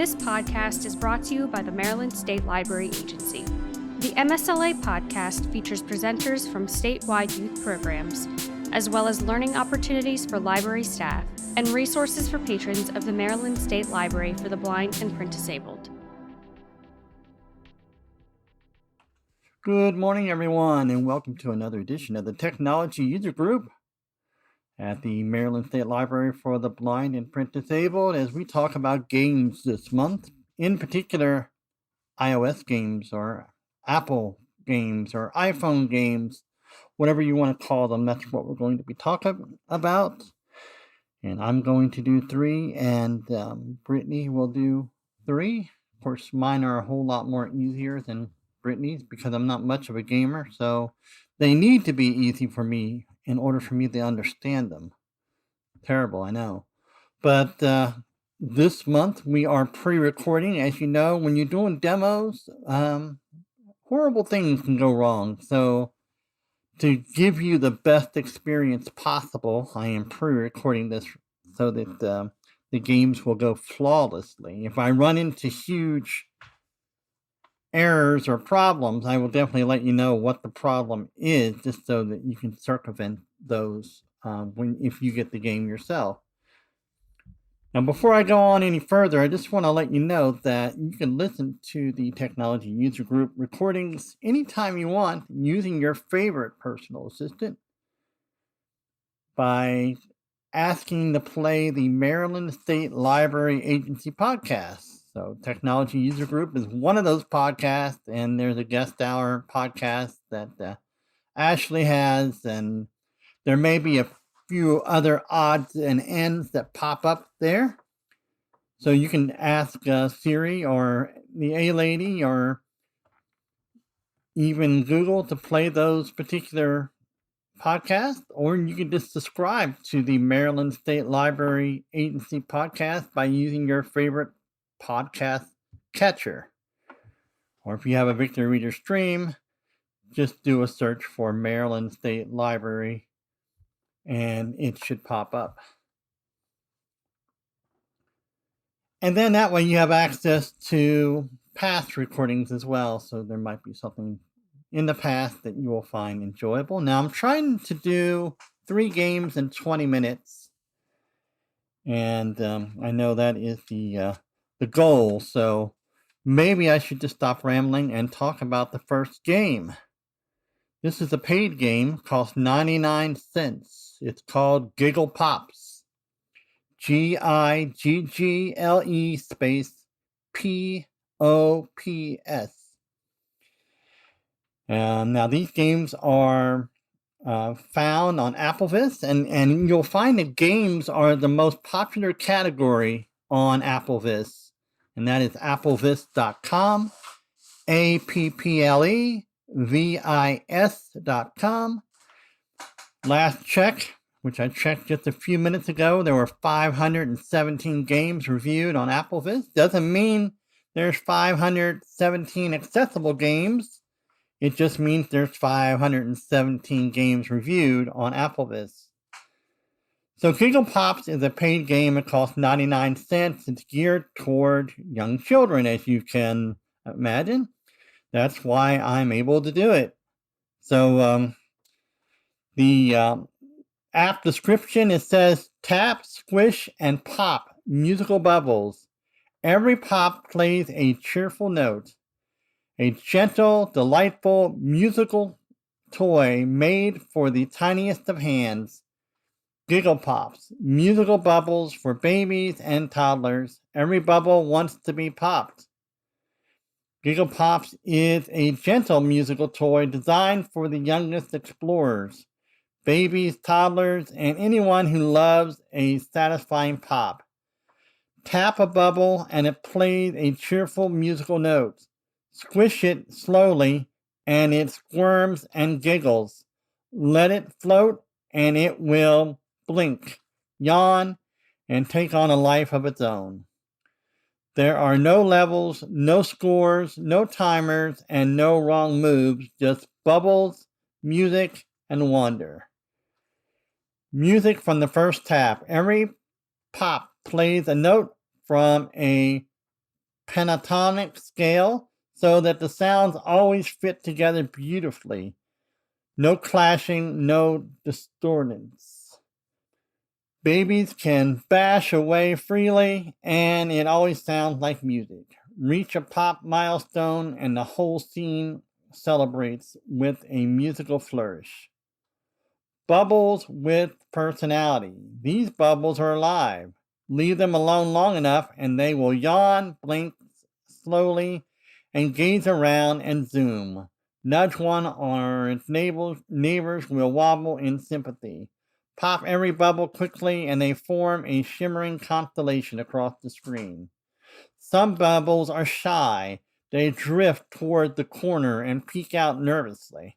This podcast is brought to you by the Maryland State Library Agency. The MSLA podcast features presenters from statewide youth programs, as well as learning opportunities for library staff and resources for patrons of the Maryland State Library for the Blind and Print Disabled. Good morning, everyone, and welcome to another edition of the Technology User Group at the Maryland State Library for the Blind and Print Disabled as we talk about games this month, in particular iOS games or Apple games or iPhone games, whatever you want to call them. That's what we're going to be talking about. And I'm going to do 3, and Brittany will do 3. Of course, mine are a whole lot more easier than Brittany's because I'm not much of a gamer, so they need to be easy for me in order for me to understand them. Terrible, I know. But this month we are pre-recording. As you know, when you're doing demos, horrible things can go wrong. So to give you the best experience possible, I am pre-recording this so that the games will go flawlessly. If I run into huge errors or problems, I will definitely let you know what the problem is, just so that you can circumvent those if you get the game yourself. Now, before I go on any further, I just want to let you know that you can listen to the Technology User Group recordings anytime you want using your favorite personal assistant by asking to play the Maryland State Library Agency podcast. So Technology User Group is one of those podcasts, and there's a guest hour podcast that Ashley has, and there may be a few other odds and ends that pop up there. So you can ask Siri or the A-Lady or even Google to play those particular podcasts, or you can just subscribe to the Maryland State Library Agency podcast by using your favorite podcast catcher. Or if you have a Victory Reader Stream, just do a search for Maryland State Library and it should pop up. And then that way you have access to past recordings as well, so there might be something in the past that you will find enjoyable. Now I'm trying to do 3 games in 20 minutes, and I know that is the goal, so maybe I should just stop rambling and talk about the first game. This is a paid game, costs 99 cents. It's called Giggle Pops. Giggle space POPS. Now these games are found on AppleVis, and you'll find that games are the most popular category on AppleVis. And that is applevis.com, applevis.com. Last check, which I checked just a few minutes ago, there were 517 games reviewed on AppleVis. Doesn't mean there's 517 accessible games. It just means there's 517 games reviewed on AppleVis. So Giggle Pops is a paid game. It costs 99 cents. It's geared toward young children, as you can imagine. That's why I'm able to do it. So the app description, it says tap, squish, and pop musical bubbles. Every pop plays a cheerful note. A gentle, delightful musical toy made for the tiniest of hands. Giggle Pops, musical bubbles for babies and toddlers. Every bubble wants to be popped. Giggle Pops is a gentle musical toy designed for the youngest explorers, babies, toddlers, and anyone who loves a satisfying pop. Tap a bubble and it plays a cheerful musical note. Squish it slowly and it squirms and giggles. Let it float and it will blink, yawn, and take on a life of its own. There are no levels, no scores, no timers, and no wrong moves, just bubbles, music, and wonder. Music from the first tap. Every pop plays a note from a pentatonic scale so that the sounds always fit together beautifully. No clashing, no discordance. Babies can bash away freely, and it always sounds like music. Reach a pop milestone, and the whole scene celebrates with a musical flourish. Bubbles with personality. These bubbles are alive. Leave them alone long enough, and they will yawn, blink slowly, and gaze around and zoom. Nudge one or its neighbors will wobble in sympathy. Pop every bubble quickly, and they form a shimmering constellation across the screen. Some bubbles are shy. They drift toward the corner and peek out nervously.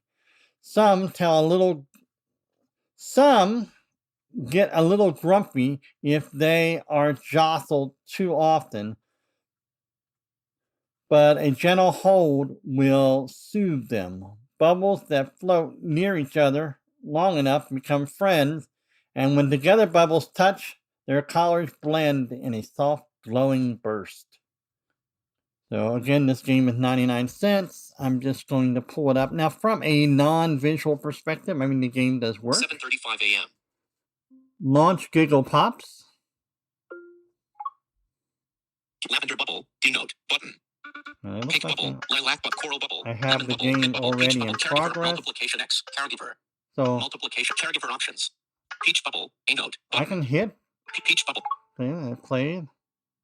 Some get a little grumpy if they are jostled too often, but a gentle hold will soothe them. Bubbles that float near each other long enough become friends, and when together bubbles touch, their colors blend in a soft, glowing burst. So again, this game is 99 cents. I'm just going to pull it up. Now, from a non-visual perspective, I mean, the game does work. 7:35 a.m. Launch Giggle Pops. Lavender bubble, denote, button. Pink Like bubble, lilac bubble, coral bubble. I have the bubble, game bubble, already bubble, in caregiver, progress. Multiplication X, caregiver. So Multiplication, caregiver options. Peach bubble, a note, button. I can hit. Peach bubble. I played.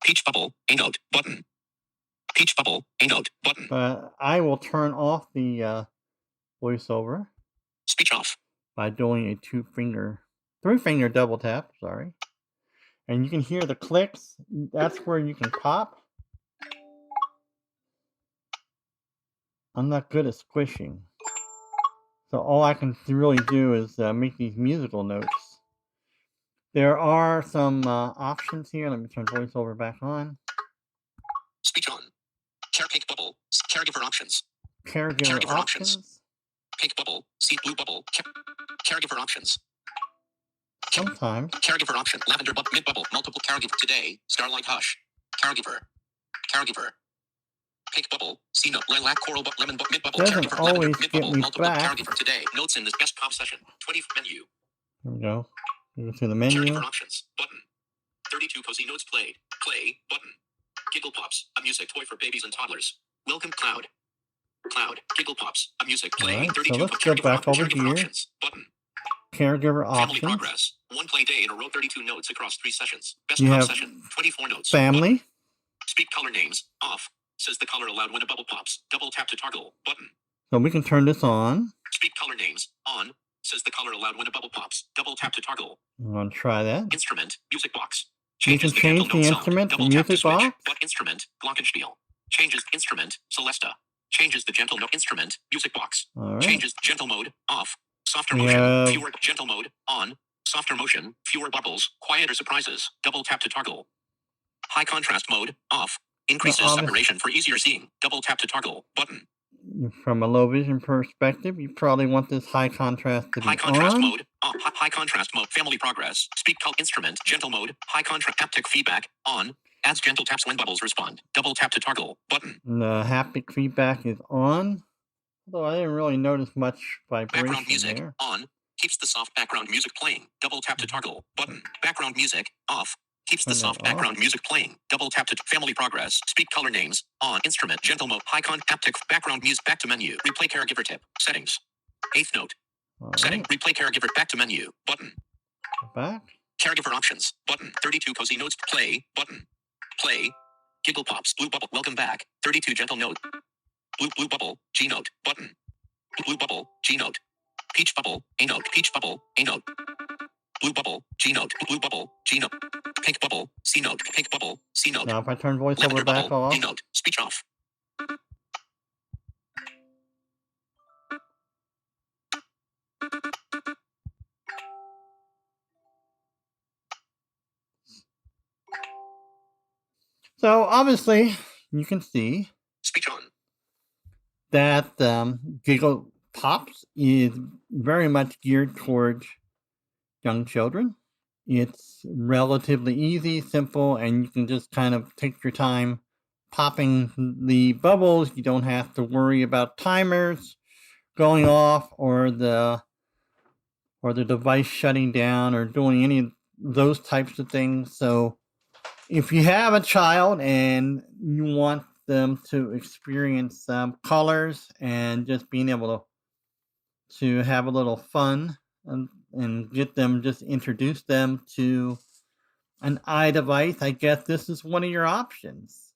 Peach bubble, a note, button. Peach bubble, a note, button. But I will turn off the voiceover. Speech off. By doing a three-finger double tap, sorry. And you can hear the clicks. That's where you can pop. I'm not good at squishing. So all I can really do is make these musical notes. There are some options here. Let me turn voiceover back on. Speech on. Pink bubble. Caregiver options. Caregiver options. Pink bubble. See blue bubble. Caregiver options. Sometimes. Caregiver option. Lavender bubble. Mid bubble. Multiple caregiver. Today. Starlight hush. Caregiver. Caregiver. Pink bubble. C note. Lilac coral bubble. Lemon bubble. Mid bubble. Doesn't Caregiver. always Lavender. Mid get bubble. me Multiple back. caregiver. Today. Notes in this best pop session. 20 menu. There we go. Go to the menu. Caregiver options. Button. 32 cozy notes played. Play. Button. Giggle Pops. A music toy for babies and toddlers. Welcome Cloud. Cloud. Giggle Pops. A music play. Right, 32 so let's go back over here. Options. Button. Caregiver Family options. progress. One play day in a row. 32 notes across 3 sessions. Best You pop have session. 24 notes. family. Button. Speak color names. Off. Says the color allowed when a bubble pops. Double tap to toggle. Button. So we can turn this on. Speak color names. On. Says the color allowed when a bubble pops. Double tap to toggle. I'm going to try that. Instrument. Music box. You can change the instrument, the music box. But instrument. Glockenspiel. Changes instrument. Celesta. Changes the gentle note instrument. Music box. All right. Changes gentle mode. Off. Softer We motion. have- Fewer gentle mode. On. Softer motion. Fewer bubbles. Quieter surprises. Double tap to toggle. High contrast mode. Off. Increases Now, separation for easier seeing. Double tap to toggle. Button. From a low vision perspective, you probably want this high contrast to be High contrast on. mode. High contrast mode. Family progress. Speak call instrument. Gentle mode. High contrast. Haptic feedback. On. Adds gentle taps when bubbles respond. Double tap to toggle. Button. And the haptic feedback is on. Although I didn't really notice much Background vibration music. there. On. Keeps the soft background music playing. Double tap to toggle. Button. Background music. Off. Keeps the Turn that soft off. background music playing. Double tap to family progress. Speak color names. On. Instrument. Gentle mode. High con. Haptic. Background music. Back to menu. Replay caregiver tip. Settings. 8th note. All Setting. right. Replay caregiver. Back to menu. Button. Go back. Caregiver options. Button. 32 cozy notes. Play. Button. Play. Giggle Pops. Blue bubble. Welcome back. 32 gentle note. Blue bubble. G note. Button. Blue bubble. G note. Peach bubble. A note. Peach bubble. A note. Blue bubble. G note. Blue bubble. G note. Pink bubble. C note. Pink bubble. C note. Now if I turn voiceover Lavender back bubble. off. D note. Speech off. So obviously, you can see Speech on. that Giggle Pops is very much geared towards young children. It's relatively easy, simple, and you can just kind of take your time popping the bubbles. You don't have to worry about timers going off or the device shutting down or doing any of those types of things. So if you have a child and you want them to experience colors and just being able to have a little fun and get them, just introduce them to an iDevice, I guess this is one of your options.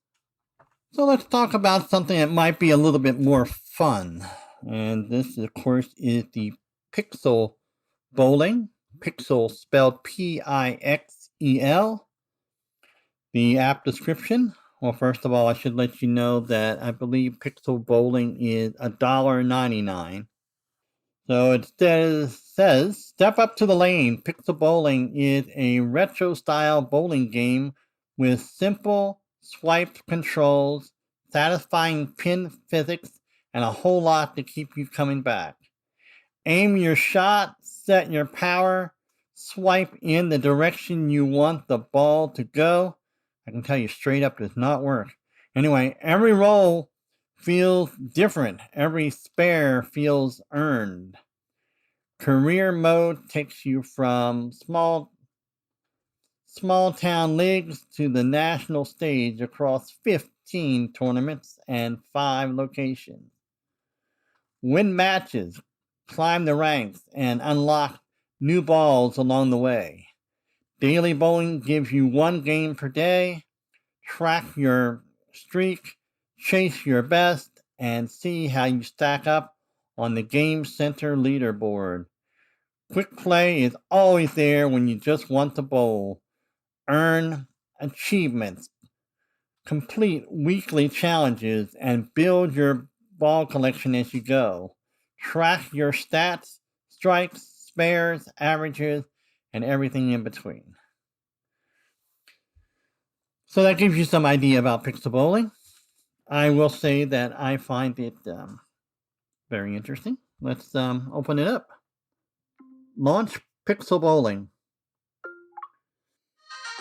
So let's talk about something that might be a little bit more fun. And this, of course, is the Pixel Bowling. Pixel spelled Pixel. The app description. Well, first of all, I should let you know that I believe Pixel Bowling is $1.99. So it says, step up to the lane. Pixel Bowling is a retro-style bowling game with simple swipe controls, satisfying pin physics, and a whole lot to keep you coming back. Aim your shot, set your power, swipe in the direction you want the ball to go. I can tell you straight up, does not work. Anyway, every roll feels different. Every spare feels earned. Career mode takes you from small town leagues to the national stage across 15 tournaments and 5 locations. Win matches, climb the ranks, and unlock new balls along the way. Daily bowling gives you 1 game per day. Track your streak, chase your best, and see how you stack up on the Game Center leaderboard. Quick play is always there when you just want to bowl. Earn achievements, complete weekly challenges, and build your ball collection as you go. Track your stats, strikes, spares, averages, and everything in between. So that gives you some idea about Pixel Bowling. I will say that I find it very interesting. Let's open it up. Launch Pixel Bowling.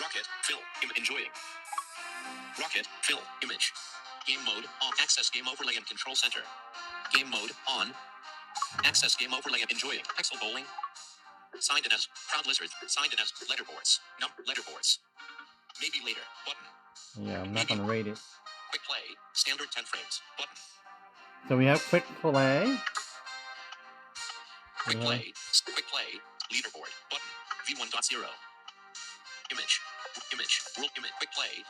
Rocket, fill, enjoying. Rocket, fill, image. Game mode, on. Access game overlay and control center. Game mode, on. Access game overlay and enjoying. Pixel Bowling. Signed in as Proud Lizard. Signed in as letterboards. Number letterboards. Maybe later. Button. Yeah, I'm not going to rate it. Quick play. Standard 10 frames. Button. So we have quick play. Quick play. Quick play. Leaderboard. Button. V1.0. Image. Image. World image. Quick play.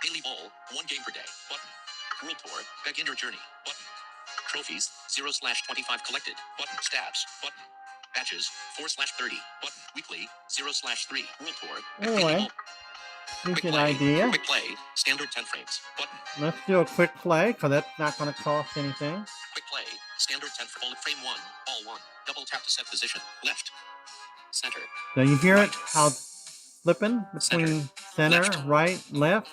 Daily bowl. 1 game per day. Button. World tour. Beginner journey. Button. Trophies. 0/25 collected. Button. Stats. Button. Batches. 4/30. Button. Weekly. 0/3. World tour. Anyway, Quick decent play. idea. Quick play. Standard 10 frames. Button. Let's do a quick play because that's not going to cost anything. Quick play. Standard 10 frame 1. All 1. Double tap to set position. Left. Center. So you hear it, how it's flipping between center, Left. right, left.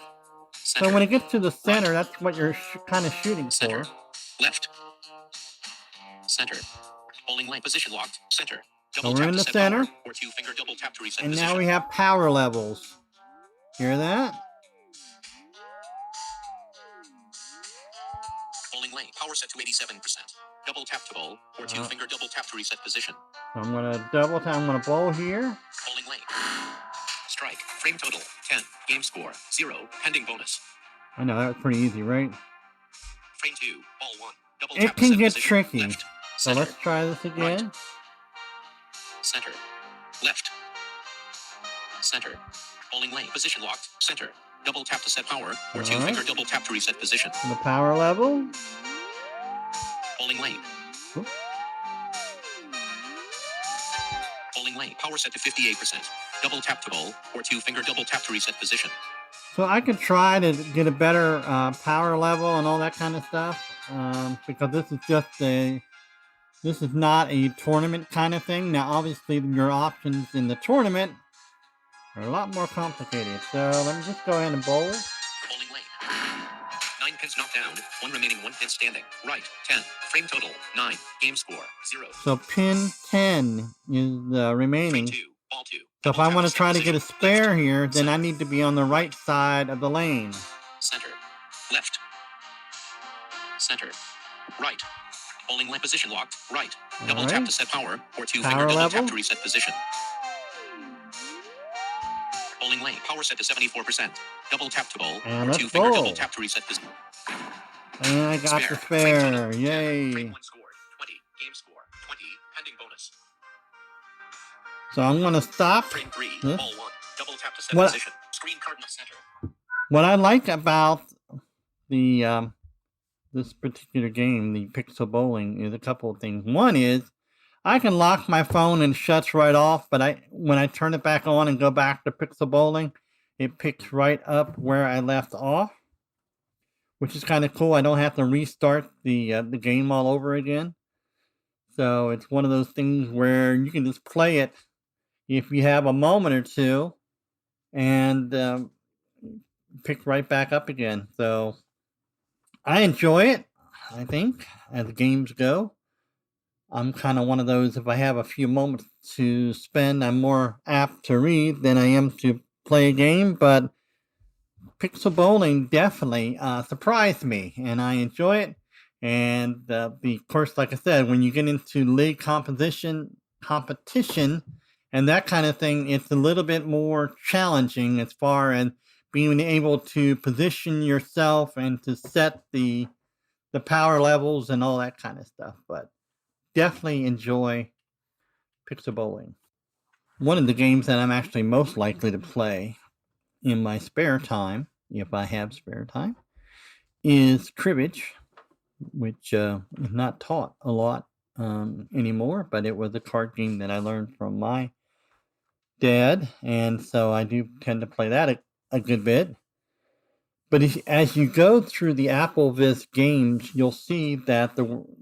Center. So when it gets to the center, that's what you're kind of shooting Center. for. Left. Center. Bowling lane position locked. Center. So we're in the center. Or 2-finger double tap to reset And position. now we have power levels. Hear that? Bowling lane power set to 87%. Double tap to bowl or 2-finger double tap to reset position. So I'm going to double tap. I'm going to bowl here. Bowling lane. Strike. Frame total 10. Game score 0. Pending bonus. I know, that was pretty easy, right? Frame 2. Ball 1. Double It tap to can set get position. tricky. Left. So Center. let's try this again. Right. Center. Left. Center. Bowling lane. Position locked. Center. Double tap to set power or 2-finger double tap to reset position. The power level. Bowling lane. Oop. Bowling lane. Power set to 58%. Double tap to bowl or 2-finger double tap to reset position. So I could try to get a better power level and all that kind of stuff because this is not a tournament kind of thing. Now, obviously, your options in the tournament are a lot more complicated. So let me just go ahead and bowl. Bowling lane. 9 pins knocked down. 1 remaining. 1 pin standing. Right. 10. Frame total 9. Game score 0. So pin 10 is the remaining. Frame 2. Ball 2. So if I want to try to get a spare here, then I need to be on the right side of the lane. Center. Left. Center. Right. Bowling lane position locked. Right. Double tap to set power, or two-finger double tap to reset position. Bowling lane power set to 74%. Double tap to bowl, or two-finger double tap to reset position. And I got the spare. Yay. Frame 1 scored. 20. Game score. 20. Pending bonus. So I'm going to stop. Frame 3. Ball 1. Double tap to set position. Screen cardinal center. What I like about the this particular game, the Pixel Bowling, is a couple of things. One is I can lock my phone and it shuts right off, but when I turn it back on and go back to Pixel Bowling, it picks right up where I left off, which is kind of cool. I don't have to restart the game all over again. So it's one of those things where you can just play it if you have a moment or two and pick right back up again. So I enjoy it, I think, as the games go. I'm kind of one of those, if I have a few moments to spend, I'm more apt to read than I am to play a game. But Pixel Bowling definitely surprised me, and I enjoy it. And of course, like I said, when you get into league competition, and that kind of thing, it's a little bit more challenging as far as being able to position yourself and to set the power levels and all that kind of stuff. But definitely enjoy Pixel Bowling. One of the games that I'm actually most likely to play in my spare time, if I have spare time, is cribbage, which is not taught a lot anymore, but it was a card game that I learned from my dad, and so I do tend to play that a good bit. But as you go through the AppleVis games, you'll see that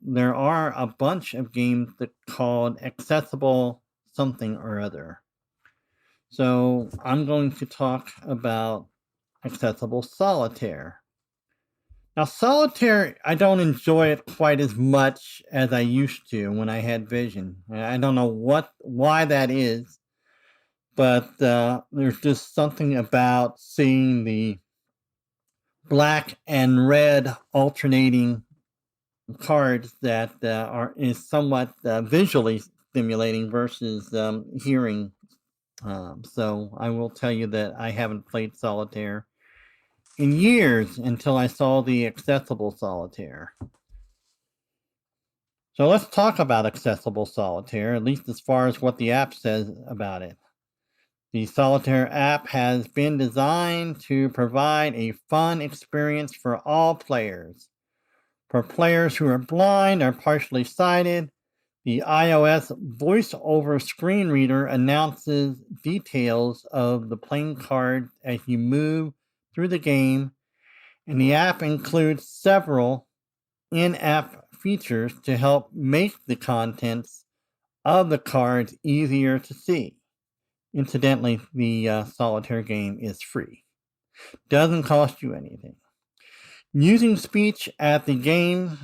there are a bunch of games that called accessible something or other. So I'm going to talk about accessible solitaire. Now, solitaire, I don't enjoy it quite as much as I used to when I had vision. I don't know why that is, but there's just something about seeing the black and red alternating cards that is somewhat visually stimulating versus hearing. So I will tell you that I haven't played solitaire in years until I saw the accessible solitaire. So let's talk about accessible solitaire, at least as far as what the app says about it. The Solitaire app has been designed to provide a fun experience for all players. For players who are blind or partially sighted, the iOS voice-over screen reader announces details of the playing cards as you move through the game, and the app includes several in-app features to help make the contents of the cards easier to see. Incidentally, the solitaire game is free. Doesn't cost you anything. Using speech at the game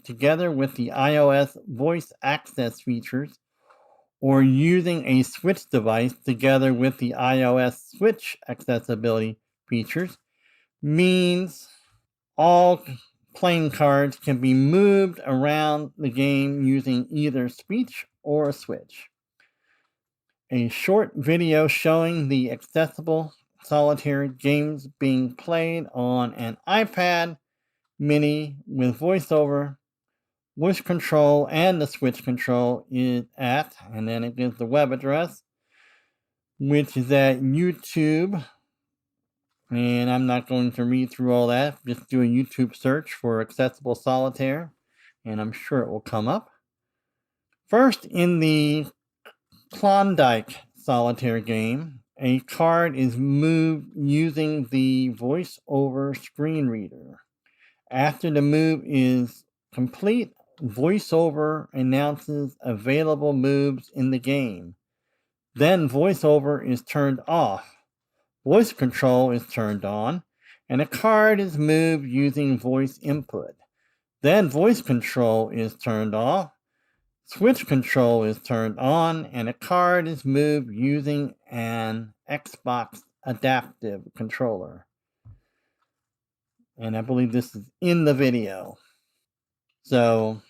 together with the iOS voice access features, or using a Switch device together with the iOS Switch accessibility features, means all playing cards can be moved around the game using either speech or a switch. A short video showing the accessible solitaire games being played on an iPad mini with voiceover, voice control, and the switch control is at, and then it gives the web address, which is at YouTube. And I'm not going to read through all that. Just do a YouTube search for accessible solitaire, and I'm sure it will come up. First, in the Klondike solitaire game, a card is moved using the voice-over screen reader. After the move is complete, VoiceOver announces available moves in the game. Then VoiceOver is turned off. Voice control is turned on, and a card is moved using voice input. Then voice control is turned off, switch control is turned on and a card is moved using an Xbox adaptive controller. And I believe this is in the video. So,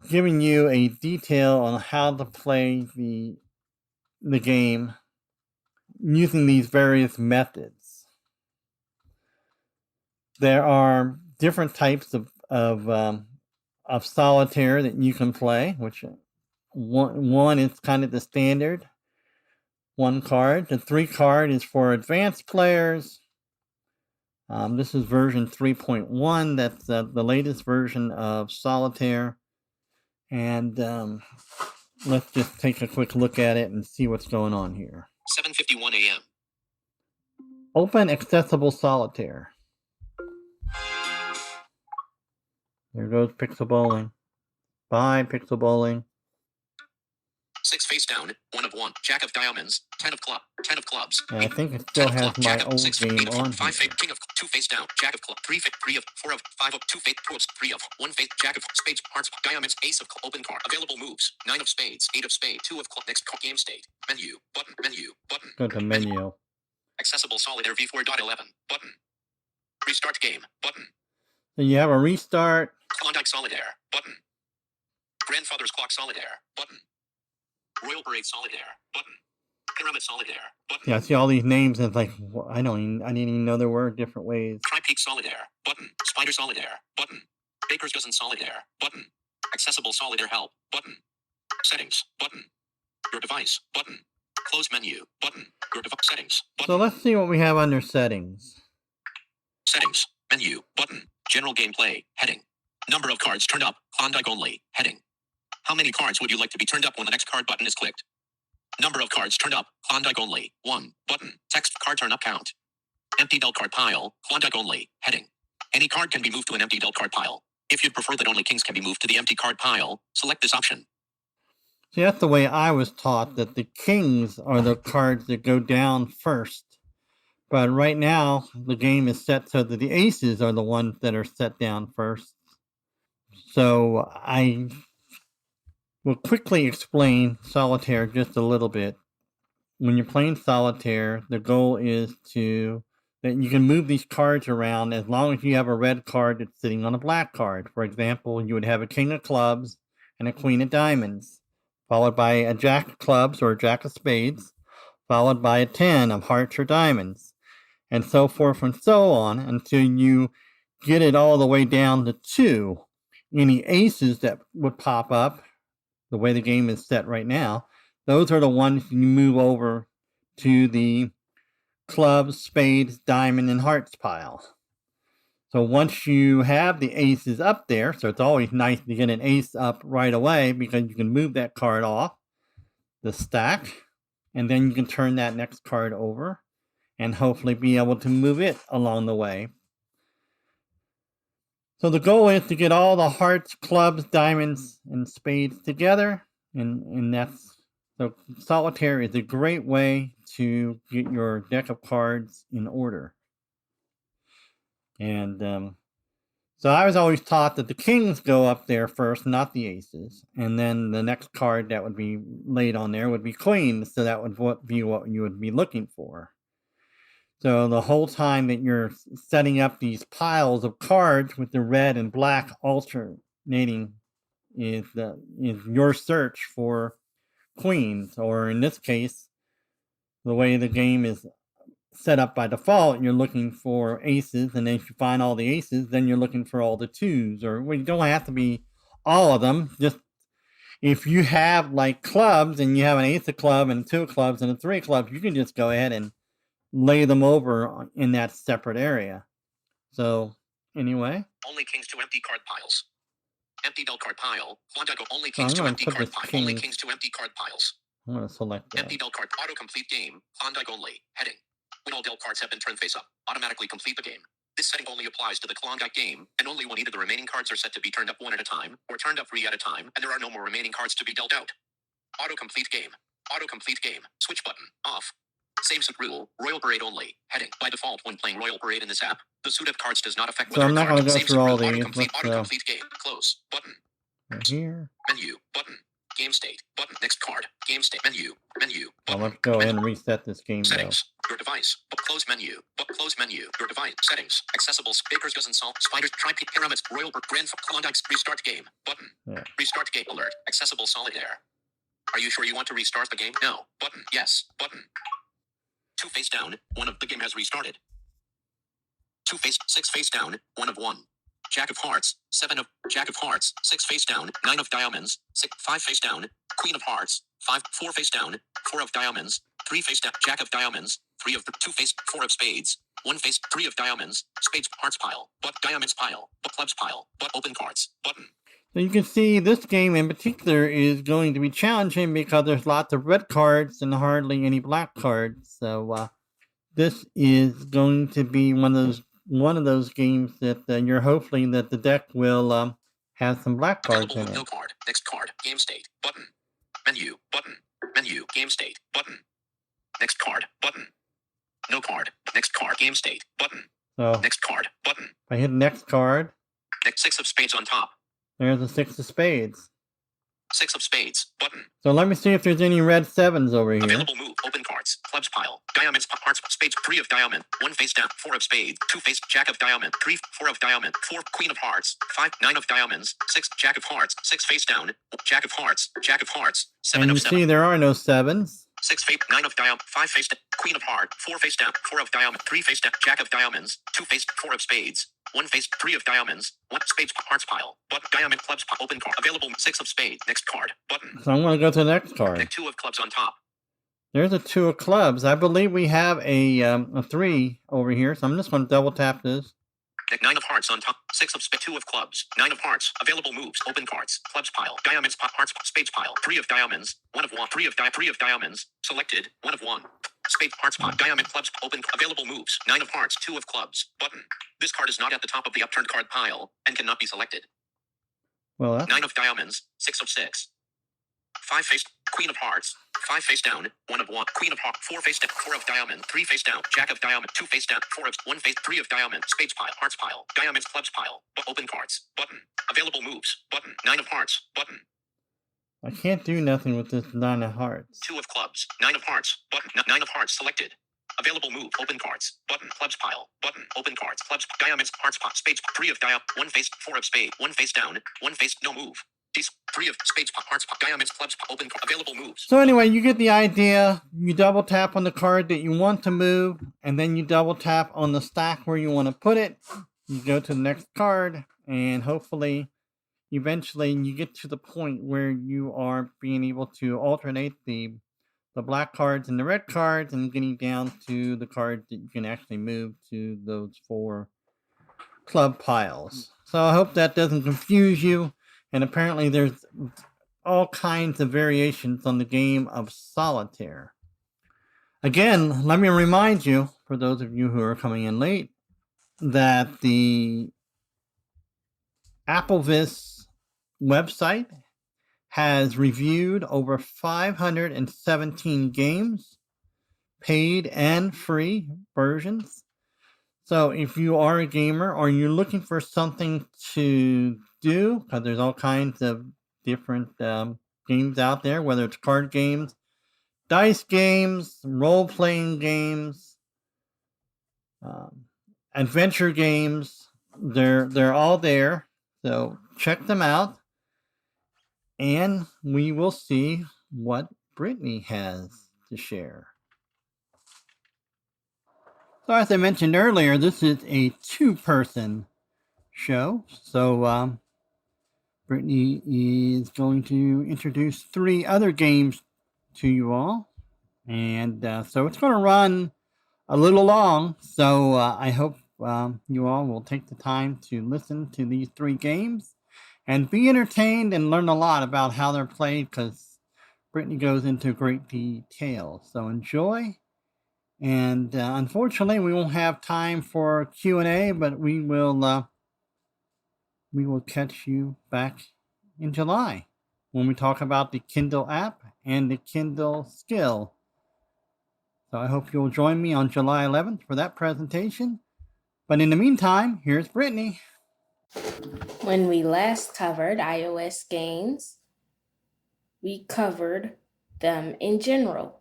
giving you a detail on how to play the game using these various methods. There are different types of solitaire that you can play, which one is kind of the standard 1 card. The 3 card is for advanced players. This is version 3.1. That's the latest version of solitaire. And let's just take a quick look at it and see what's going on here. 7:51 a.m. Open accessible solitaire. There goes Pixel Bowling. Bye, Pixel Bowling. 6 face down, 1 of 1, Jack of diamonds, 10 of clubs. And I think it still has my old game on 5 here. king of 2 face down, Jack of club, 3 of 4 of 5 of 2 face clubs, 3 of 1 face, Jack of spades, hearts, diamonds, ace of open card, available moves, 9 of spades, 8 of spade, 2 of club, next game state, menu, button, Go to menu. accessible solitaire v4.11, button, restart game, button, So you have a restart. Klondike solitaire, button, grandfather's clock solitaire, button, Royal Parade solitaire, button, pyramid solitaire, button. Yeah, I see all these names and it's like, I didn't even know there were different ways. Tri-Peak solitaire, button, spider solitaire, button, baker's dozen solitaire, button, accessible solitaire help, button, settings, button, your device, button, close menu, button, your device, settings, button. So let's see what we have under settings. Settings, menu, button, general gameplay, heading, number of cards turned up, Klondike only, heading. How many cards would you like to be turned up when the next card button is clicked? Number of cards turned up, Klondike only, 1, button, text card turn up count. Empty dealt card pile, Klondike only, heading. Any card can be moved to an empty dealt card pile. If you'd prefer that only kings can be moved to the empty card pile, select this option. See, that's the way I was taught, that the kings are the cards that go down first. But right now, the game is set so that the aces are the ones that are set down first. So I will quickly explain solitaire just a little bit. When you're playing solitaire, the goal is that you can move these cards around as long as you have a red card that's sitting on a black card. For example, you would have a king of clubs and a queen of diamonds, followed by a jack of clubs or a jack of spades, followed by a 10 of hearts or diamonds, and so forth and so on until you get it all the way down to 2. Any aces that would pop up, the way the game is set right now, those are the ones you move over to the clubs, spades, diamond, and hearts pile. So once you have the aces up there, so it's always nice to get an ace up right away because you can move that card off the stack, and then you can turn that next card over and hopefully be able to move it along the way. So the goal is to get all the hearts, clubs, diamonds, and spades together, and that's so solitaire is a great way to get your deck of cards in order. And so I was always taught that the kings go up there first, not the aces, and then the next card that would be laid on there would be queens, so that would be what you would be looking for. So the whole time that you're setting up these piles of cards with the red and black alternating is your search for queens, or in this case, the way the game is set up by default, you're looking for aces, and then if you find all the aces, then you're looking for all the 2s, or well, you don't have to be all of them. Just if you have like clubs and you have an ace of club and 2 of clubs and a 3 of clubs, you can just go ahead and lay them over in that separate area. So anyway, only kings to empty card piles. Empty dealt card pile, Klondike only so I'm kings to going empty to put card this pile. king. Only kings to empty card piles. I'm going to select that. Empty dealt card autocomplete game, Klondike only, heading. When all dealt cards have been turned face up, automatically complete the game. This setting only applies to the Klondike game, and only when either the remaining cards are set to be turned up 1 at a time, or turned up 3 at a time, and there are no more remaining cards to be dealt out. Autocomplete game. Autocomplete game. Switch button. Off. Saves at rule. Royal Parade only. Heading. By default, when playing Royal Parade in this app, the suit of cards does not affect whether I'm not going to go through all these. Autocomplete game. Close. Button. Right here. Menu. Button. Game state. Button. Next card. Game state. Menu. Menu. Well, Button. let's go ahead and Menu. reset this game, though. Settings. Your device. Close menu. Close menu. Your device. Settings. Accessible. Baker's dozen salt. Spiders. Pyramids. Royal Grand Klondike's. Restart game. Button. Yeah. Restart game alert. Accessible solitaire. Are you sure you want to restart the game? No. Button. Yes. Button. 2 face down. 1 of the game has restarted. 2 face. 6 face down. 1 of 1. Jack of hearts. 7 of. Jack of hearts. 6 face down. 9 of diamonds. 5 face down. Queen of hearts. 4 face down. 4 of diamonds. 3 face down. Jack of diamonds. 3 of the 2 face. 4 of spades. 1 face. 3 of diamonds. Spades. Hearts pile. But diamonds pile. But clubs pile. But open cards. Button. So you can see this game in particular is going to be challenging because there's lots of red cards and hardly any black cards. So this is going to be one of those games that you're hoping that the deck will have some black cards in it. No card. Next card. Game state. Button. Menu. Button. Menu. Game state. Button. Next card. Button. No card. Next card. Game state. Button. So next card. Button. If I hit next card. Next 6 of spades on top. There's a 6 of spades. 6 of spades. Button. So let me see if there's any red 7s over here. Available move. Open cards. Clubs pile. Diamonds. Hearts. Spades. 3 of diamond. 1 face down. 4 of spades. 2 face. Jack of diamond. 3. 4 of diamond. 4. Queen of hearts. 5. 9 of diamonds. 6. Jack of hearts. 6 face down. Jack of hearts. Jack of hearts. 7 and of you 7. See there are no 7s. 6 face. 9 of diamond. 5 face down. Queen of heart. 4 face down. 4 of diamond. 3 face down. Jack of diamonds. 2 face. 4 of spades. 1 face. 3 of diamonds. 1 spades. Hearts pile. But diamond clubs. Open card. Available 6 of spades. Next card. Button. So I'm going to go to the next card. Next 2 of clubs on top. There's a 2 of clubs. I believe we have a 3 over here, so I'm just going to double tap this. 9 of hearts on top. 6 of spades. 2 of clubs. 9 of hearts. Available moves. Open cards. Clubs pile. Diamonds. Hearts. Spades pile. 3 of diamonds. 1 of 1. 3 of diamonds. Selected. 1 of 1. Spade. Hearts pile. Diamond clubs. Open. Available moves. 9 of hearts. 2 of clubs. Button. This card is not at the top of the upturned card pile and cannot be selected. Well, that's... 9 of diamonds. 6 of 6. 5 face. Queen of hearts. 5 face down. 1 of 1. Queen of hearts. 4 face down. 4 of diamond. 3 face down. Jack of diamond. 2 face down. 4 of 1 face. 3 of diamond. Spades pile. Hearts pile. Diamonds. Clubs pile. Open cards. Button. Available moves. Button. 9 of hearts. Button. I can't do nothing with this 9 of hearts. 2 of clubs. 9 of hearts. Button. 9 of hearts selected. Available move. Open cards. Button. Clubs pile. Button. Open cards. Clubs. Diamonds. Hearts pile. Spades. 3 of diamond. 1 face. 4 of spade. 1 face down. 1 face. No move. 3 of spades. Hearts. Diamonds. Clubs. Open. Available moves. So anyway, you get the idea. You double tap on the card that you want to move, and then you double tap on the stack where you want to put it. You go to the next card, and hopefully, eventually, you get to the point where you are being able to alternate the black cards and the red cards, and getting down to the cards that you can actually move to those 4 club piles. So I hope that doesn't confuse you. And apparently there's all kinds of variations on the game of solitaire. Again, let me remind you, for those of you who are coming in late, that the AppleVis website has reviewed over 517 games, paid and free versions. So if you are a gamer or you're looking for something to do, because there's all kinds of different games out there, whether it's card games, dice games, role-playing games, adventure games, they're all there. So check them out, and we will see what Brittany has to share. So as I mentioned earlier, this is a 2-person show. So Brittany is going to introduce 3 other games to you all. And so it's going to run a little long. So I hope you all will take the time to listen to these 3 games and be entertained and learn a lot about how they're played, because Brittany goes into great detail. So enjoy. And unfortunately, we won't have time for Q&A, but we will catch you back in July when we talk about the Kindle app and the Kindle skill. So I hope you'll join me on July 11th for that presentation. But in the meantime, here's Brittany. When we last covered iOS games, we covered them in general,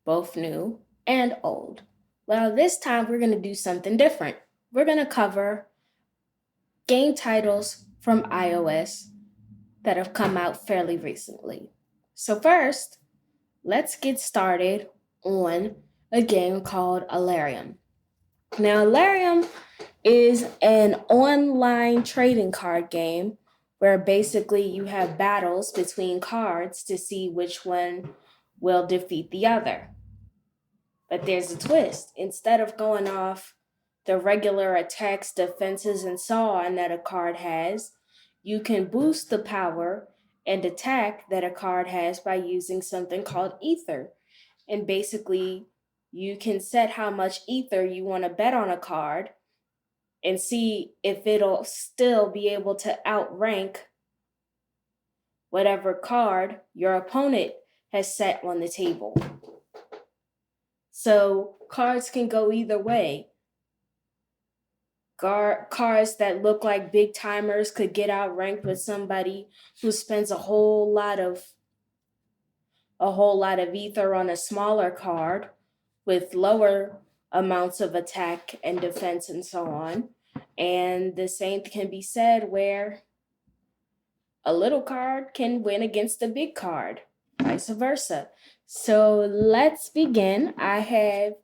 both new and old. Well, this time we're going to do something different. We're going to cover game titles from iOS that have come out fairly recently. So first, let's get started on a game called Alarium. Now, Alarium is an online trading card game where basically you have battles between cards to see which one will defeat the other. But there's a twist. Instead of going off the regular attacks, defenses, and so on that a card has, you can boost the power and attack that a card has by using something called ether. And basically, you can set how much ether you want to bet on a card and see if it'll still be able to outrank whatever card your opponent has set on the table. So cards can go either way. Cards that look like big timers could get outranked with somebody who spends a whole lot of ether on a smaller card with lower amounts of attack and defense and so on. And the same can be said where a little card can win against a big card, vice versa. So let's begin. I have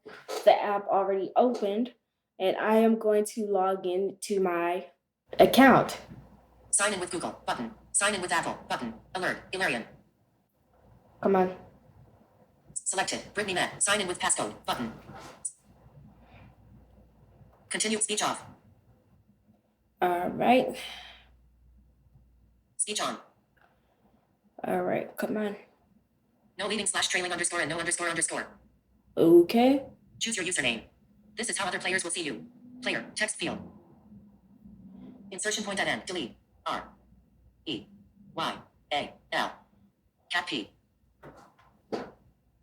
the app already opened, and I am going to log in to my account. Sign in with Google button. Sign in with Apple button. Alert. Ilarion. Come on. Selected. Brittany Met. Sign in with passcode button. Continue speech off. All right. Speech on. All right. Come on. No leading / trailing underscore and no underscore underscore. Okay. Choose your username. This is how other players will see you. Player. Text field. Insertion point at end. Delete. R. E. Y. A. L. Cap P.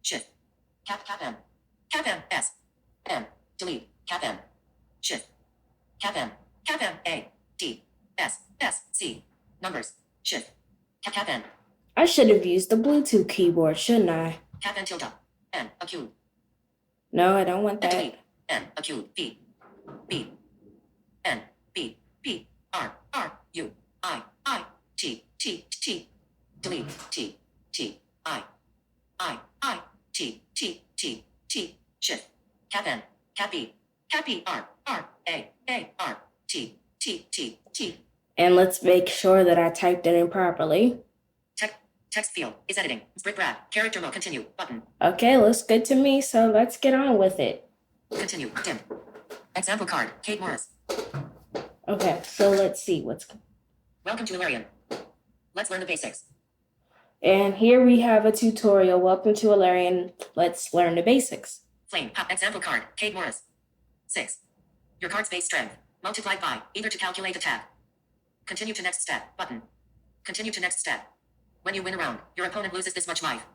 Shift. Cap M. Cap M. S. M. Delete. Cap M. Shift. Cap M. Cap M. A. D. S. S. C. Numbers. Shift. Cap N. I should have used the Bluetooth keyboard, shouldn't I? Cap N tilde. N. Acute. No, I don't want that. Delete. N. Acute. B. B. N. B. P. R. R. U. I. I. T. T. T. Delete. T. T. I. I. I. T. T. T. T. Shift. Cap N. Cap E. Cap E. R. R. A. A. R. T. T. T. T. And let's make sure that I typed it in properly. Text field is editing. Brick Brad. Character mode. Continue. Button. Okay, looks good to me, so let's get on with it. Continue. Dim. Example card. Kate Morris. Okay, so let's see what's... Welcome to Ilarion. Let's learn the basics. And here we have a tutorial. Welcome to Ilarion. Let's learn the basics. Flame. Example card. Kate Morris. 6. Your card's base strength. Multiplied by, either to calculate attack. Continue to next step. Button. Continue to next step. When you win a round, your opponent loses this much life.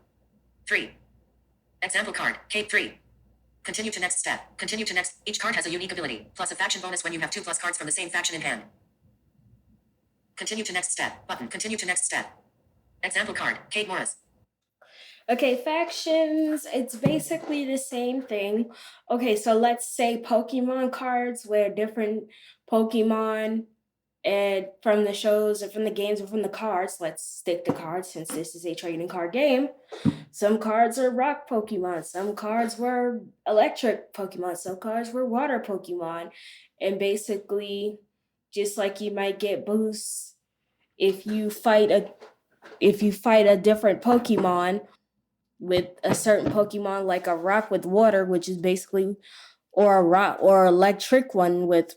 3. Example card. Kate 3. Continue to next step. Continue to next. Each card has a unique ability, plus a faction bonus when you have 2+ cards from the same faction in hand. Continue to next step. Button. Continue to next step. Example card. Kate Morris. Okay, factions, it's basically the same thing. Okay, so let's say Pokemon cards, where different Pokemon and from the shows or from the games or from the cards, let's stick to cards since this is a trading card game. Some cards are rock Pokemon, some cards were electric Pokemon, some cards were water Pokemon. And basically, just like you might get boosts if you fight a different Pokemon with a certain Pokemon, like a rock with water, which is basically, or a rock or electric one with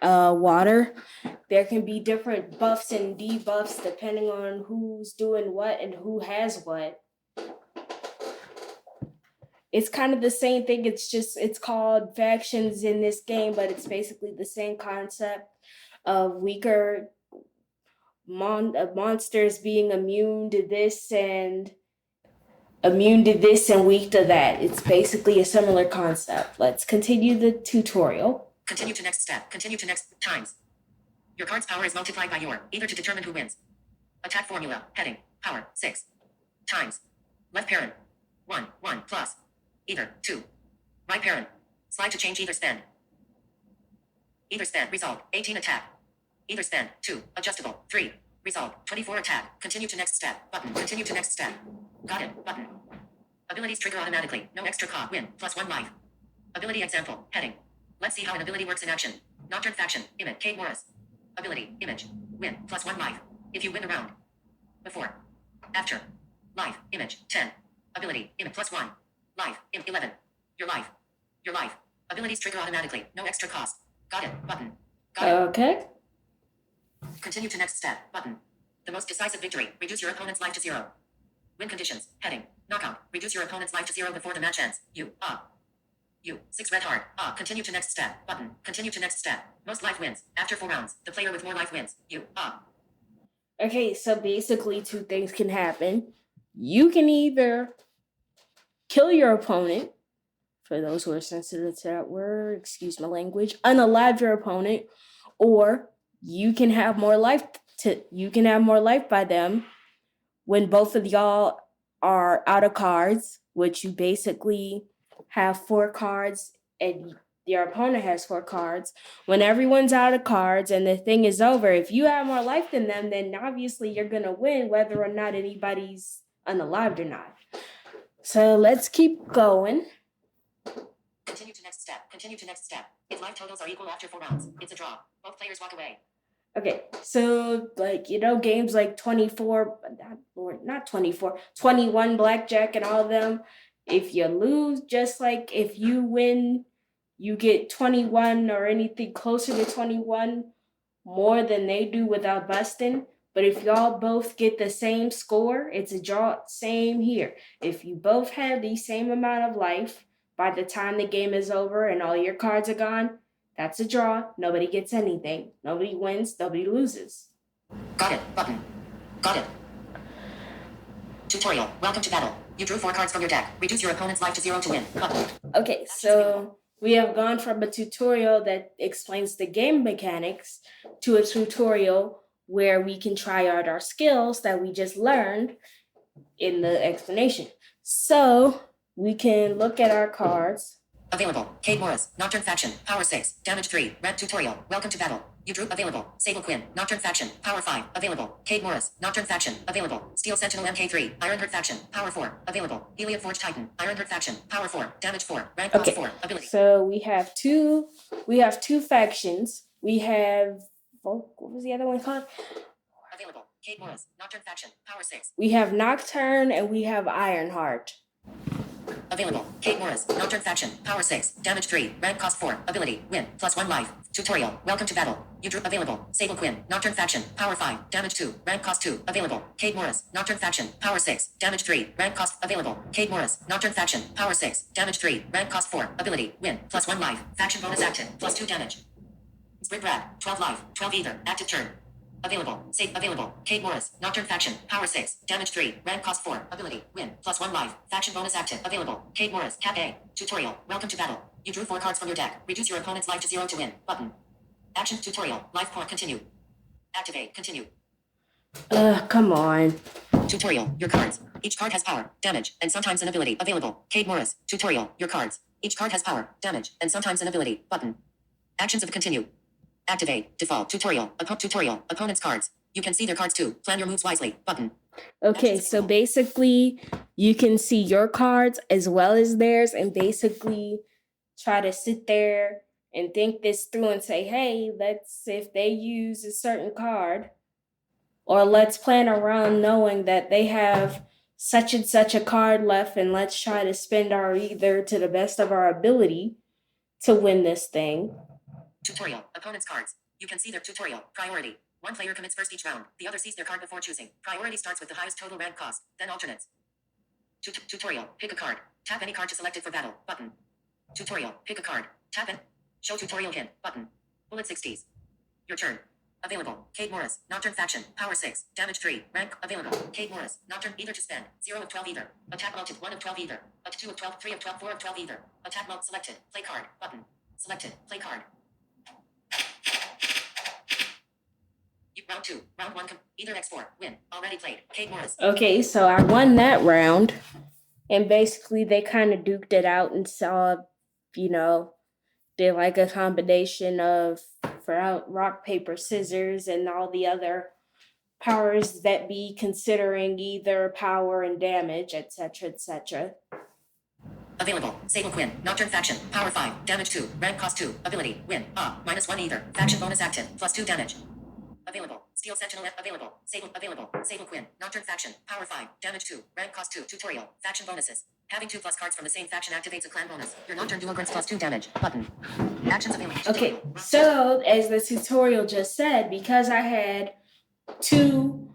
water. There can be different buffs and debuffs depending on who's doing what and who has what. It's kind of the same thing. It's called factions in this game, but it's basically the same concept of weaker monsters being immune to this and weak to that. It's basically a similar concept. Let's continue the tutorial. Continue to next step. Continue to next times. Your card's power is multiplied by your, either to determine who wins. Attack formula. Heading. Power. 6. Times. Left parent. 1, 1 plus. Either. 2. Right parent. Slide to change either spend. Either spend. Result. 18 attack. Either spend. 2. Adjustable. 3. Result. 24 attack. Continue to next step. Button. Continue to next step. Got it. Button. Abilities trigger automatically. No extra cost. Win. Plus 1 life. Ability example. Heading. Let's see how an ability works in action. Nocturne faction. Image. Kate Morris. Ability. Image. Win. Plus 1 life. If you win the round. Before. After. Life. Image. 10. Ability. Image. Plus 1. Life. 11. Your life. Your life. Abilities trigger automatically. No extra cost. Got it. Button. Got it. Okay. Continue to next step. Button. The most decisive victory. Reduce your opponent's life to 0. Win conditions. Heading. Knockout. Reduce your opponent's life to 0 before the match ends. You. 6 red heart. Continue to next step. Button. Continue to next step. Most life wins. After 4 rounds, the player with more life wins. You. Okay, so basically 2 things can happen. You can either kill your opponent, for those who are sensitive to that word, excuse my language, unalive your opponent, or you can have more life by them when both of y'all are out of cards, which you basically have 4 cards and your opponent has 4 cards. When everyone's out of cards and the thing is over, if you have more life than them, then obviously you're going to win whether or not anybody's unalived or not. So let's keep going. Continue to next step. Continue to next step. If life totals are equal after 4 rounds, it's a draw. Both players walk away. Okay, so games like 24, not 24, 21 blackjack and all of them, if you lose, just like if you win, you get 21 or anything closer to 21 more than they do without busting. But if y'all both get the same score, it's a draw. Same here. If you both have the same amount of life by the time the game is over and all your cards are gone, that's a draw. Nobody gets anything. Nobody wins. Nobody loses. Got it. Button. Got it. Tutorial. Welcome to battle. You drew 4 cards from your deck. Reduce your opponent's life to 0 to win. Button. Okay, so we have gone from a tutorial that explains the game mechanics to a tutorial where we can try out our skills that we just learned in the explanation. So we can look at our cards. Available. Kate Morris. Nocturne faction. Power 6. Damage 3. Red tutorial. Welcome to battle. You drew available. Sable Quinn. Nocturne faction. Power 5. Available. Kate Morris. Nocturne faction. Available. Steel Sentinel MK3. Ironheart faction. Power 4. Available. Helium Forge Titan. Ironheart faction. Power 4. Damage 4. Rank cost 4. Ability. So we have two factions. We have what was the other one called? Available. Kate Morris. Nocturne faction. Power 6. We have Nocturne and we have Ironheart. Available. Kate Morris. Nocturne faction. Power 6. Damage 3. Rank cost 4. Ability. Win. Plus 1 life. Tutorial. Welcome to battle. You drew available. Sable Quinn. Nocturne faction. Power 5. Damage 2. Rank cost 2. Available. Kate Morris. Nocturne faction. Power 6. Damage 3. Rank cost. Available. Kate Morris. Nocturne faction. Power 6. Damage 3. Rank cost 4. Ability. Win. Plus 1 life. Faction bonus active. Plus 2 damage. Sprint Brad. 12 life. 12 either. Active turn. Available. Save. Available. Kate Morris. Nocturne faction. Power 6. Damage 3. Rank cost 4. Ability. Win. Plus 1 life. Faction bonus active. Available. Kate Morris. Cap A. Tutorial. Welcome to battle. You drew 4 cards from your deck. Reduce your opponent's life to 0 to win. Button. Action. Tutorial. Life point. Continue. Activate. Continue. Come on. Tutorial. Your cards. Each card has power, damage, and sometimes an ability. Available. Kate Morris. Tutorial. Your cards. Each card has power, damage, and sometimes an ability. Button. Actions of continue. Activate. Default. Tutorial. Tutorial. Opponent's cards. You can see their cards too. Plan your moves wisely. Button. Okay, so basically you can see your cards as well as theirs and basically try to sit there and think this through and say, hey, if they use a certain card, or let's plan around knowing that they have such and such a card left and let's try to spend our either to the best of our ability to win this thing. Tutorial. Opponent's cards. You can see their tutorial. Priority. One player commits first each round. The other sees their card before choosing. Priority starts with the highest total rank cost, then alternates. Tutorial. Pick a card. Tap any card to select it for battle. Button. Tutorial. Pick a card. Tap it. Show tutorial hint. Button. Bullet 60s. Your turn. Available. Kate Morris. Nocturne faction. Power 6. Damage 3. Rank. Available. Kate Morris. Nocturne either to spend. 0 of 12 either. Attack multi 1 of 12 either. 2 of 12. 3 of 12. 4 of 12 either. Attack mult selected. Play card. Button. Selected. Play card. round 2, round 1, either X4, win, already played, Kate Morris. Okay, so I won that round. And basically, they kind of duked it out and saw, did like a combination of for rock, paper, scissors, and all the other powers that be considering either power and damage, etc., etc. Available. Sable Quinn. Nocturne Faction. Power 5. Damage 2. Rank cost 2. Ability. Win. -1 either. Faction bonus active. +2 damage. Available. Steel Sentinel. Available. Available. Sable Quinn. Nocturne Faction. Power 5. Damage 2. Rank cost 2. Tutorial. Faction bonuses. Having 2+ cards from the same faction activates a clan bonus. Your Nocturne duo grants +2 damage. Button. Actions available. Okay, so as the tutorial just said, because I had 2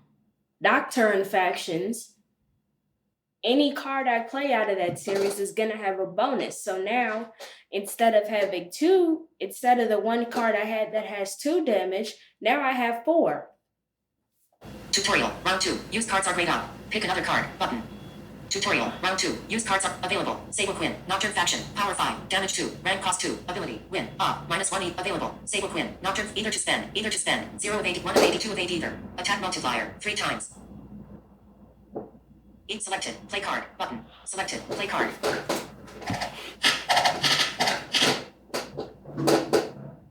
Nocturne factions, any card I play out of that series is going to have a bonus. So now, instead of the 1 card I had that has 2 damage, now I have 4. Tutorial. Round 2. Used cards are grayed out. Pick another card. Button. Tutorial. Round 2. Used cards are available. Sable Quinn. Nocturne Faction. Power 5. Damage 2. Rank cost 2. Ability. Win. -1 available. Sable Quinn. Nocturne. Either to spend. 0 of 80. 1 of 80. 2 of 80 either. Attack multiplier. 3 times. Each selected. Play card. Button. Selected. Play card.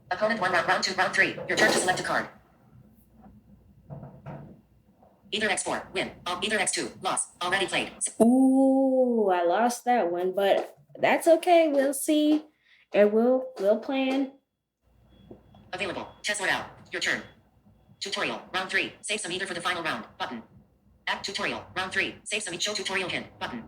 Opponent 1 round. Round 2. Round 3. Your turn to select a card. Either X4. Win. Either X2. Loss. Already played. Ooh, I lost that one, but that's okay. We'll see, and we'll plan. Available. Chess sort out. Your turn. Tutorial. Round 3. Save some either for the final round. Button. Act tutorial. Round 3. Save some each show tutorial hint. Button.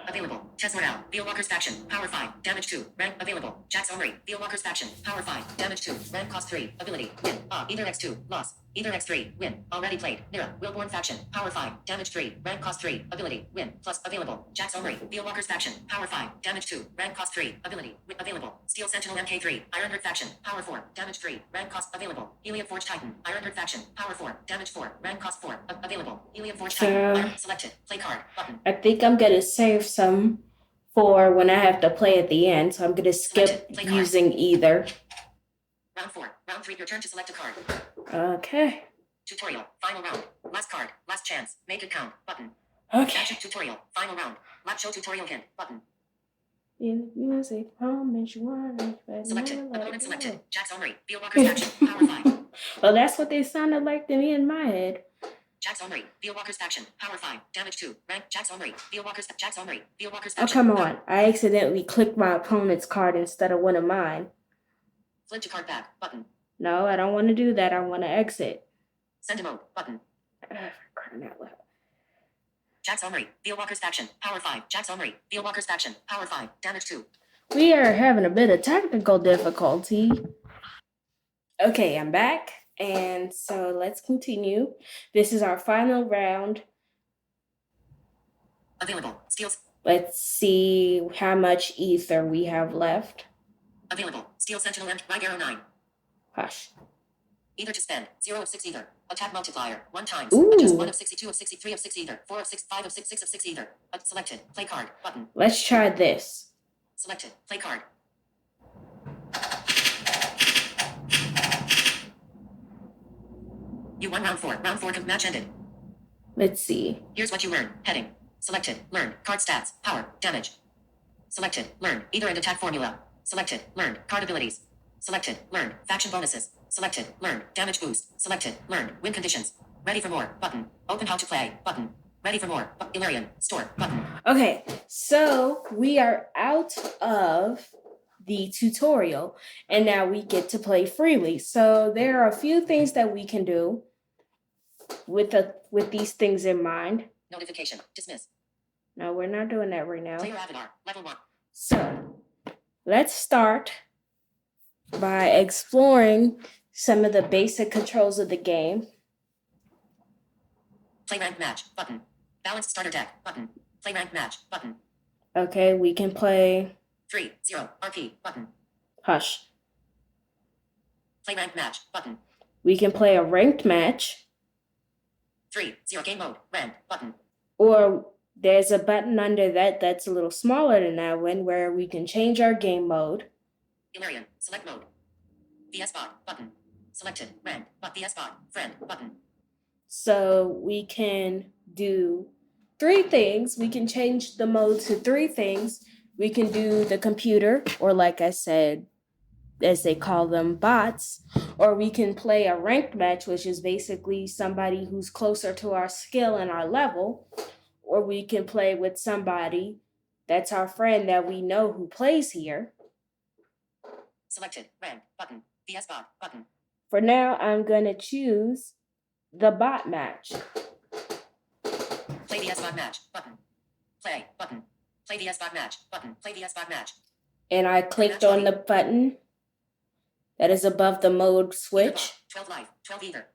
Available. Chess sort out. Beowalker's Faction. Power 5. Damage 2. Rank available. Jack's Armory. Beowalker's Faction. Power 5. Damage 2. Rank cost 3. Ability. Win. Either X2. Loss. Either X3. Win. Already played. Nira. Willborn Faction. Power 5. Damage 3. Rank cost 3. Ability. Win. Plus available. Jack's Armory. Beowalker's Faction. Power 5. Damage 2. Rank cost 3. Ability. Win. Available. Steel Sentinel MK3. Ironheart Faction. Power 4. Damage 3. Rank cost available. Helium Forge Titan. Ironheart Faction. Power 4. Damage 4. Rank cost 4. Available. Helium Forge Titan. Selected. Play card. Button. I think I'm gonna save some for when I have to play at the end, so I'm gonna skip using either. Round 4. Round 3. Your turn to select a card. Okay. Tutorial. Final round. Last card. Last chance. Make it count. Button. Okay. Magic tutorial. Final round. Last show tutorial hint. Button. In music, promise you want it. Selected. Opponent selected. Jack's Armory. Beowalker's Faction. Power 5. Well, that's what they sounded like to me in my head. Jack's Armory. Beowalker's Faction. Power 5. Damage 2. Rank. Jack's Armory. Beowalker's Armory. Beowalker's Oh, Faction. come on. I accidentally clicked my opponent's card instead of one of mine. Flip to card back. Button. No, I don't want to do that. I want to exit. Send a mode. Button. Crying out loud. Jack's Armory. Beowalker's Faction. Power 5. Jack's Armory. Beowalker's Faction. Power 5. Damage 2. We are having a bit of technical difficulty. Okay, I'm back. And so let's continue. This is our final round. Available. Steels. Let's see how much ether we have left. Available. Steel Sentinel and Right Arrow 9. Hush. Either to spend. 0 of 6 either. Attack multiplier. 1 times. Ooh. Adjust 1 of 62 of 63 of 6 either. 4 of 6. 5 of 6. 6 of 6 either. Selected. Play card. Button. Let's try this. Selected. Play card. You won round 4. Round 4 match ended. Let's see. Here's what you learn. Heading. Selected. Learn. Card stats. Power. Damage. Selected. Learn. Either and attack formula. Selected. Learn. Card abilities. Selected. Learn. Faction bonuses. Selected. Learn. Damage boost. Selected. Learn. Win conditions. Ready for more. Button. Open how to play. Button. Ready for more. Illyrian. Store. Button. Okay, so we are out of the tutorial and now we get to play freely. So there are a few things that we can do with these things in mind. Notification. Dismiss. No, we're not doing that right now. Player avatar. Level 1. So let's start by exploring some of the basic controls of the game. Play ranked match. Button. Balanced starter deck. Button. Play ranked match. Button. Okay, we can play 3-0. RP. Button. Hush. Play ranked match. Button. We can play a ranked match. 3-0. Game mode. Ranked. Button. Or there's a button under that that's a little smaller than that one where we can change our game mode. Illyrian. Select mode. VS bot. Button. Selected. Rank. But the S bot. Friend. Button. So we can do 3 things. We can change the mode to 3 things. We can do the computer, or like I said, as they call them, bots, or we can play a ranked match, which is basically somebody who's closer to our skill and our level, or we can play with somebody that's our friend that we know who plays here. Selected. Rank. Button. The S bot. Button. For now, I'm going to choose the bot match. Play the S bot match. Button. Play. Button. Play the S bot match. Button. Play the S bot match. And I clicked on the button that is above the mode switch. 12 live. 12 either.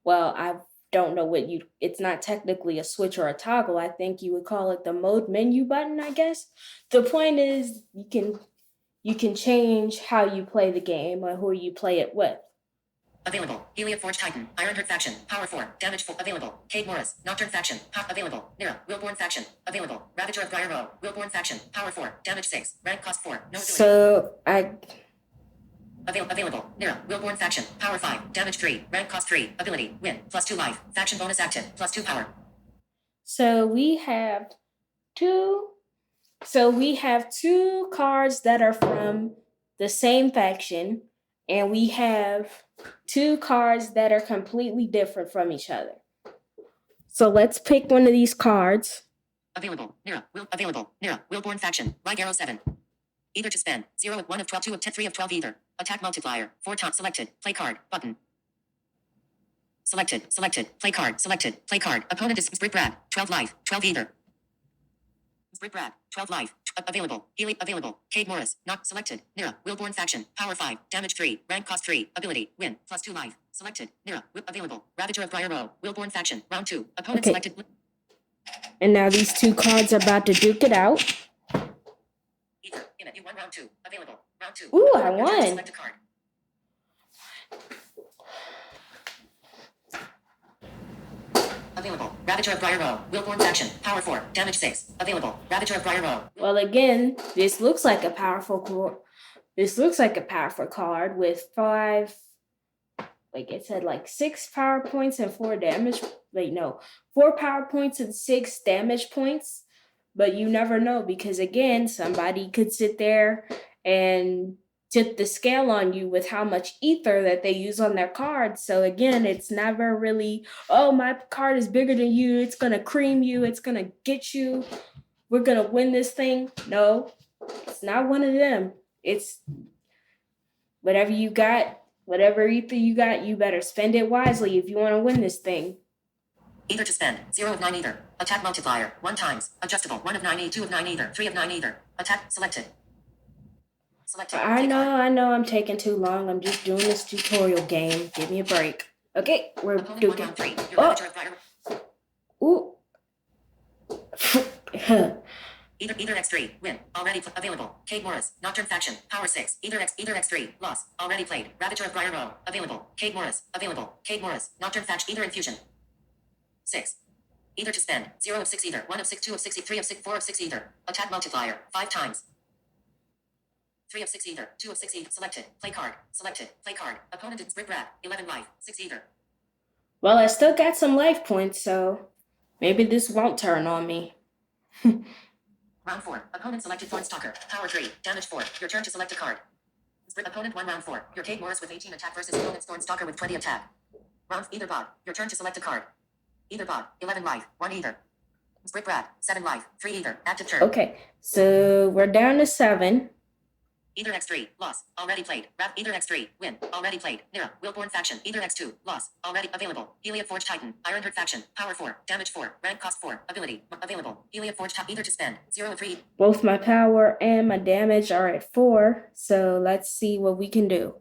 Well, I don't know it's not technically a switch or a toggle. I think you would call it the mode menu button, I guess. The point is you can change how you play the game or who you play it with. Available. Heliod Forge Titan. Ironheart Faction. Power 4. Damage 4. Available. Cade Morris. Nocturne Faction. Available. Nira. Willborn Faction. Available. Ravager of Briar Row. Willborn Faction. Power 4. Damage 6. Rank cost 4. No ability. So I Available. Nira. Willborn Faction. Power 5. Damage 3. Rank cost 3. Ability. Win. Plus 2 life. Faction bonus active. Plus 2 power. So we have two cards that are from the same faction, and we have 2 cards that are completely different from each other. So let's pick one of these cards. Available. Nira. Available. Nira. Willborn Faction. Right arrow 7. Either to spend. 0 of 1 of 12. 2 of 10. 3 of 12 either. Attack multiplier. 4 times. Selected. Play card. Button. Selected. Selected. Play card. Selected. Play card. Opponent is Sprit Brad. 12 life. 12 either. Sprit Brad. 12 life. Available. Healy. Available. Cade Morris. Not selected. Nira. Willborn Faction. Power 5. Damage 3. Rank cost 3. Ability. Win. Plus 2 life. Selected. Nira. Available. Ravager of Briar Row. Willborn Faction. Round 2. Opponent selected. And now these 2 cards are about to duke it out. Either. In it. You won round 2. Available. Round 2. Ooh, I won. Select a card. Available. Ravager of Briar Row. Willborn Faction. Power 4. Damage 6. Available. Ravager of Briar Row. Well, again, this looks like a powerful card. This looks like a powerful card with 5, like it said, like 6 power points and 4 damage. Wait, no, 4 power points and 6 damage points. But you never know, because again, somebody could sit there and tip the scale on you with how much ether that they use on their card. So again, it's never really, oh, my card is bigger than you. It's going to cream you. It's going to get you. We're going to win this thing. No, it's not one of them. It's whatever you got, whatever ether you got, you better spend it wisely if you want to win this thing. Either to spend. 0 of 9 either. Attack multiplier. 1 times. Adjustable. 1 of 9 2 of 9 either. 3 of 9 either. Attack selected. Selected. I know I'm taking too long. I'm just doing this tutorial game. Give me a break. Okay, we're doing round 3. Your Ravager of Briar. Ooh. Either X3. Win. Already available. Cade Morris. Nocturne Faction. Power 6. Either X3. Loss. Already played. Ravager of Briar Row. Available. Cade Morris. Available. Cade Morris. Nocturne Faction. Either Infusion. 6. Either to spend. 0 of 6 either. 1 of 6. 2 of 6. 3 of 6. 4 of 6 either. Attack multiplier. 5 times. 3 of 6 either. 2 of 6 either. Selected. Play card. Selected. Play card. Opponent is Sprit Brad. 11 life. 6 either. Well, I still got some life points, so maybe this won't turn on me. Round 4. Opponent selected Thorn Stalker. Power 3. Damage 4. Your turn to select a card. Opponent won round 4. Your Cade Morris with 18 attack versus opponent's Thorn Stalker with 20 attack. Round either bot. Your turn to select a card. Either bot. 11 life. 1 either. Sprit Brad. 7 life. 3 either. Active turn. Okay, so we're down to 7. Either X3. Loss. Already played. Either X3. Win. Already played. Nira. Willborn Faction. Either X2. Loss. Already available. Heliod Forge Titan. Ironheart Faction. Power 4. Damage 4. Rank cost 4. Ability. Available. Heliod Forge Titan. Either to spend. 0 of 3. Both my power and my damage are at 4, so let's see what we can do.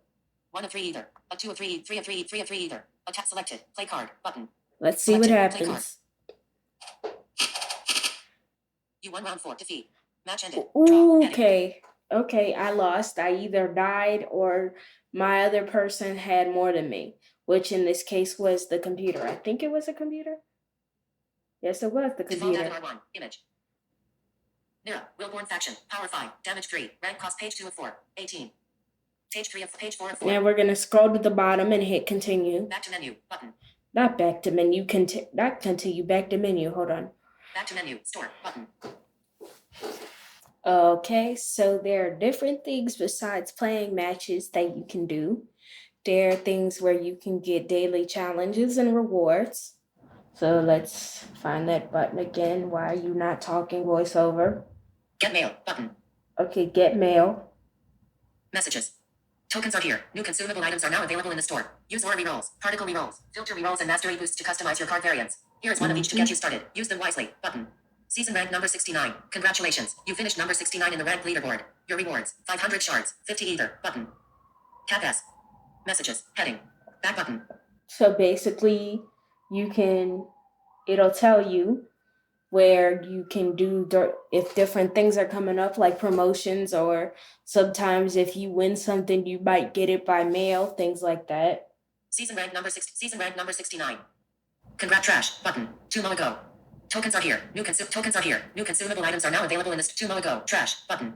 1 of 3 either. A 2 of 3. 3 of 3. 3 of 3 either. Attack selected. Play card. Button. Let's see Selected. what happens. You won round 4. Defeat. Match ended. Ooh, Draw. okay, I lost. I either died or my other person had more than me, which in this case was the computer. I think it was a computer. Yes, it was the computer. Default R1. Image. Nira. Willborn Faction. Power 5. Damage 3. Rank cost page 2 of 4. 18. Page 3 of page 4 of 4. Now we're going to scroll to the bottom and hit continue. Back to menu. Button. Not back to menu. Not continue. Back to menu. Hold on. Back to menu. Store. Button. Okay, so there are different things besides playing matches that you can do. There are things where you can get daily challenges and rewards. So let's find that button again. Why are you not talking voiceover? Get mail. Button. Okay, get mail. Messages. Tokens are here. New consumable items are now available in the store. Use or rerolls, particle rerolls, filter rerolls, and mastery boosts to customize your card variants. Here is one of each to get you started. Use them wisely. Button. Season rank number 69. Congratulations. You finished number 69 in the rank leaderboard. Your rewards. 500 shards. 50 ether. Button. Tab S. Messages. Heading. Back button. So basically, it'll tell you where you can do if different things are coming up, like promotions, or sometimes if you win something, you might get it by mail, things like that. Season rank number 69. Trash button. 2 mo ago. Tokens are here. Tokens are here. New consumable items are now available in this 2 mo ago. Trash button.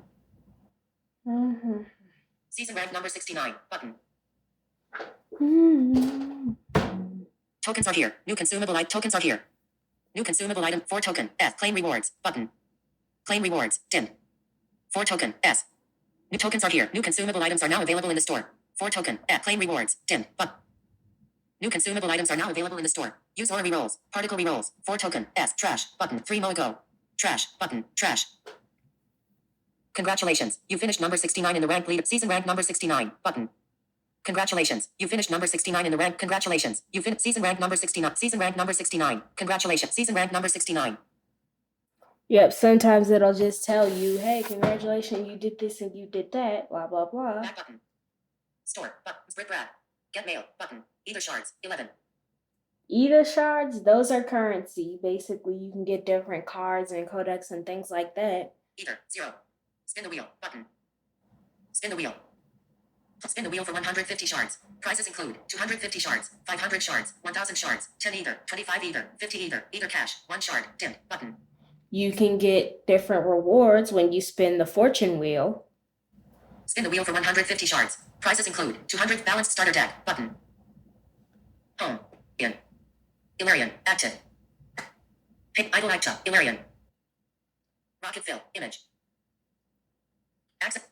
Mm-hmm. Season rank number 69 button. Mm-hmm. Tokens are here. New consumable tokens are here. New consumable item 4 token F. Claim rewards button. Claim rewards dim. 4 token S. New tokens are here. New consumable items are now available in the store. 4 token F. Claim rewards dim. But new consumable items are now available in the store. Use or rerolls. Particle rerolls. 4 token S. Trash button. 3 mo ago. Trash button. Trash. Congratulations. You finished number 69 in the rank lead. Season rank number 69 button. Congratulations. You finished number 69 in the rank. Congratulations. You finished season rank number 69. Season rank number 69. Congratulations. Season rank number 69. Yep, sometimes it'll just tell you, hey, congratulations, you did this and you did that, blah, blah, blah. Back button. Store button. Sprint Brad. Get mail button. Ether shards 11. Ether shards, those are currency. Basically, you can get different cards and codex and things like that. Ether 0. Spin the wheel button. Spin the wheel. Spin the wheel for 150 shards. Prizes include 250 shards, 500 shards, 1000 shards, 10 ether, 25 ether, 50 ether, ether cash, 1 shard, dimmed, button. You can get different rewards when you spin the fortune wheel. Spin the wheel for 150 shards. Prizes include 200 balanced starter deck, button. Home. In. Ilarion. Active. Pick idle Aicha. Ilarion. Rocket fill. Image. Access.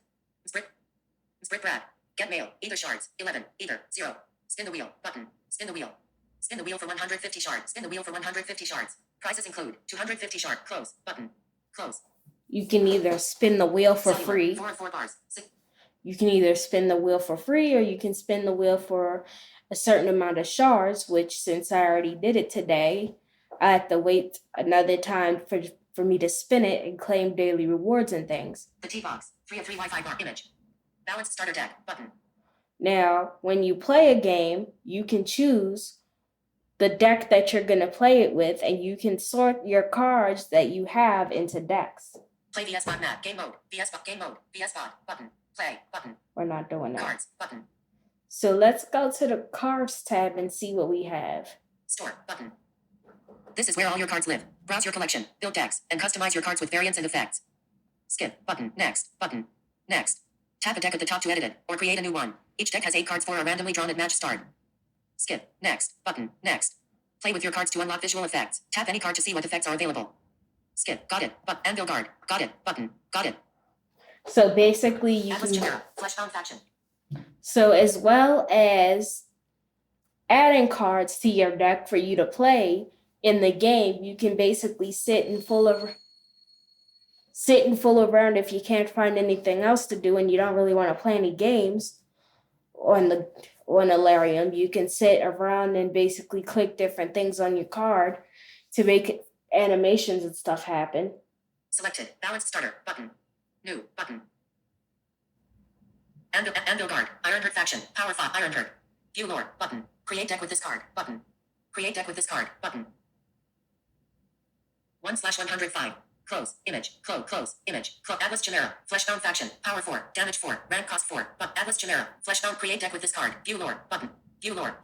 Sprint Brad. Get mail. Ether shards. 11. Ether. 0. Spin the wheel. Button. Spin the wheel. Spin the wheel for 150 shards. Spin the wheel for 150 shards. Prizes include 250 shard. Close. Button. Close. You can either spin the wheel for Cellular. free. 4 bars. 6. You can either spin the wheel for free or you can spin the wheel for a certain amount of shards, which since I already did it today, I have to wait another time for me to spin it and claim daily rewards and things. The T.U.G. 3 of 3 Wi-Fi bar. Image. Balanced starter deck. Button. Now, when you play a game, you can choose the deck that you're going to play it with, and you can sort your cards that you have into decks. Play VS Bot Map. Game mode. VS Bot. Game mode. VS Bot. Button. Play. Button. We're not doing that. Cards. Button. So let's go to the cards tab and see what we have. Store. Button. This is where all your cards live. Browse your collection. Build decks. And customize your cards with variants and effects. Skip. Button. Next. Button. Next. Tap a deck at the top to edit it, or create a new one. Each deck has 8 cards for a randomly drawn and matched start. Skip. Next. Button. Next. Play with your cards to unlock visual effects. Tap any card to see what effects are available. Skip. Got it. Anvil Guard. Got it. Button. Got it. So basically you Atlas can... Chimera. Fleshbound Faction. So as well as adding cards to your deck for you to play in the game, you can basically sit and fool around if you can't find anything else to do and you don't really want to play any games on Ilarium. You can sit around and basically click different things on your card to make animations and stuff happen. Selected. Balanced starter. Button. New. Button. Anvil Guard. Ironheart Faction. Power 5. Ironheart. View lore. Button. Create deck with this card. Button. Create deck with this card. Button. 1/105. Close. Image. Close. Image. Atlas Chimera. Fleshbound Faction. Power 4. Damage 4. Rank cost 4. But Atlas Chimera. Fleshbound. Create deck with this card. View lore. Button. View lore.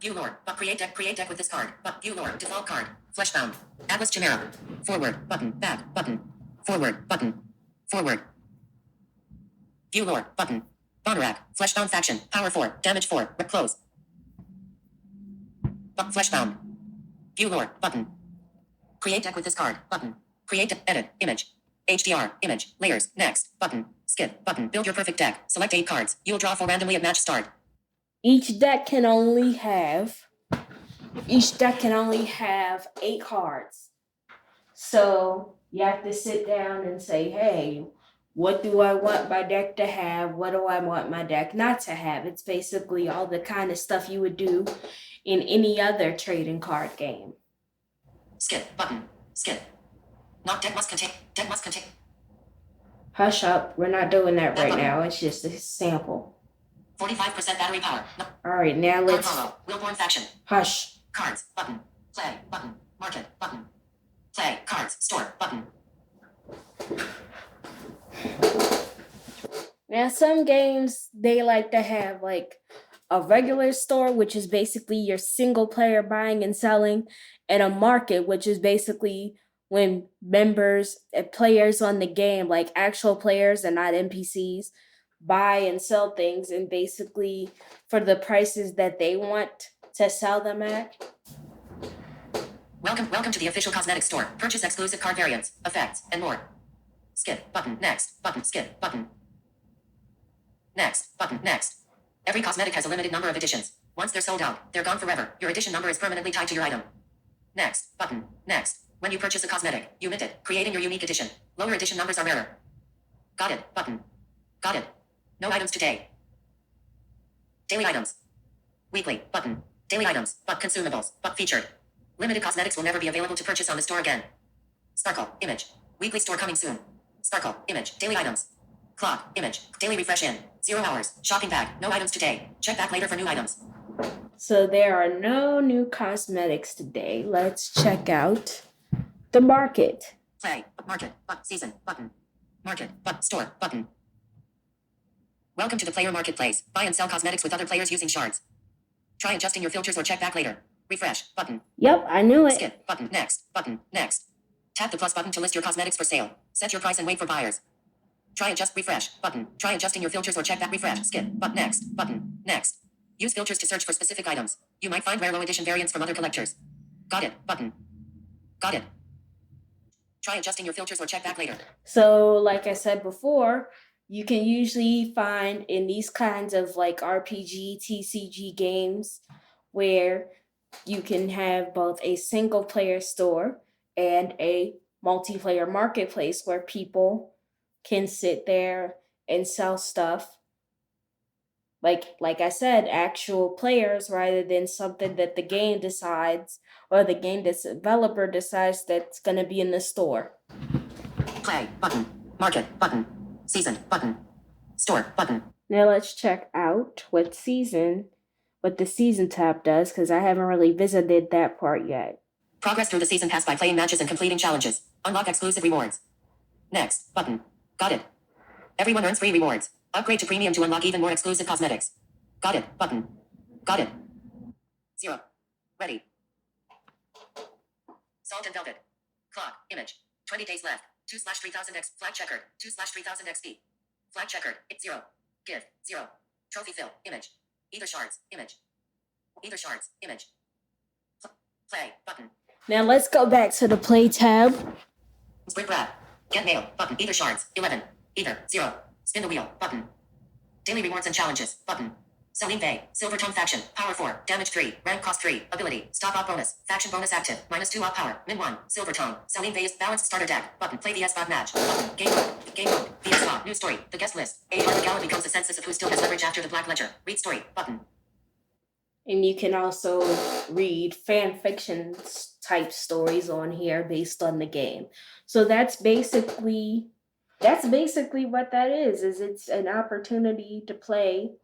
But create deck with this card. But view lore. Default card. Fleshbound. Atlas Chimera. Forward. Button. Back. Button. Forward. Button. Forward. View lore. Button. Bonnerak. Fleshbound faction. Power 4. Damage 4. Close. Fleshbound. View lore. Button. Create deck with this card. Button. Create edit. Image. HDR. Image. Layers. Next. Button. Skip. Button. Build your perfect deck. Select 8 cards. You'll draw 4 randomly at match start. Each deck can only have 8 cards. So you have to sit down and say, hey, what do I want my deck to have? What do I want my deck not to have? It's basically all the kind of stuff you would do in any other trading card game. Skip. Button. Skip. Not deck must contain. Deck must contain. Hush up. We're not doing that right now. It's just a sample. 45% battery power. No. All right, now let's... Willborn faction. Hush. Cards. Button. Play. Button. Market. Button. Play. Cards. Store. Button. Now, some games, they like to have like a regular store, which is basically your single player buying and selling, and a market, which is basically when members and players on the game, like actual players and not NPCs, buy and sell things, and basically for the prices that they want to sell them at. Welcome to the official cosmetics store. Purchase exclusive card variants, effects, and more. Skip. Button. Next. Button. Skip. Button. Next. Button. Next. Every cosmetic has a limited number of editions. Once they're sold out, they're gone forever. Your edition number is permanently tied to your item. Next. Button. Next. When you purchase a cosmetic, you mint it, creating your unique edition. Lower edition numbers are rarer. Got it. Button. Got it. No items today. Daily items. Weekly. Button. Daily items. But consumables. But featured. Limited cosmetics will never be available to purchase on the store again. Sparkle. Image. Weekly store coming soon. Sparkle. Image. Daily items. Clock. Image. Daily refresh in. 0 hours. Shopping bag. No items today. Check back later for new items. So there are no new cosmetics today. Let's check out the market. Play. Market. But season. Button. Market. But store. Button. Welcome to the player marketplace. Buy and sell cosmetics with other players using shards. Try adjusting your filters or check back later. Refresh. Button. Yep, I knew it. Skip. Button. Next. Button. Next. Tap the plus button to list your cosmetics for sale. Set your price and wait for buyers. Try adjust. Refresh. Button. Try adjusting your filters or check back. Refresh. Skip. But next. Button. Next. Use filters to search for specific items. You might find rare low edition variants from other collectors. Got it. Button. Got it. Try adjusting your filters or check back later. So, like I said before, you can usually find in these kinds of like RPG, TCG games where you can have both a single player store and a multiplayer marketplace where people can sit there and sell stuff. Like I said, actual players rather than something that the game decides or the game developer decides that's going to be in the store. Play. Button. Market. Button. Season. Button. Store. Button. Now let's check out what the season tab does, because I haven't really visited that part yet. Progress through the season pass by playing matches and completing challenges. Unlock exclusive rewards. Next. Button. Got it. Everyone earns free rewards. Upgrade to premium to unlock even more exclusive cosmetics. Got it. Button. Got it. 0. Ready. Salt and velvet. Clock. Image. 20 days left. 2/3000x. Flag checkered. 2/3000 XP. Flag checkered. 0. Give. 0. Trophy fill. Image. Either shards. Image. Either shards. Image. Play. Button. Now let's go back to the play tab. Sprint grab. Get mail. Button. Either shards. 11. Either. 0. Spin the wheel. Button. Daily rewards and challenges. Button. Celine Bay. Silver Tongue faction. Power 4. Damage 3. Rank cost 3. Ability. Stop op bonus. Faction bonus active. -2 op power. Min 1. Silver Tongue. Celine Bay's balanced starter deck. Button. Play VS5 match. Button. Game mode. Game mode. VS5. New story. The guest list. AR Legality becomes a census of who still has leverage after the Black Ledger. Read story. Button. And you can also read fan fiction type stories on here based on the game. So that's basically what that is it's an opportunity to play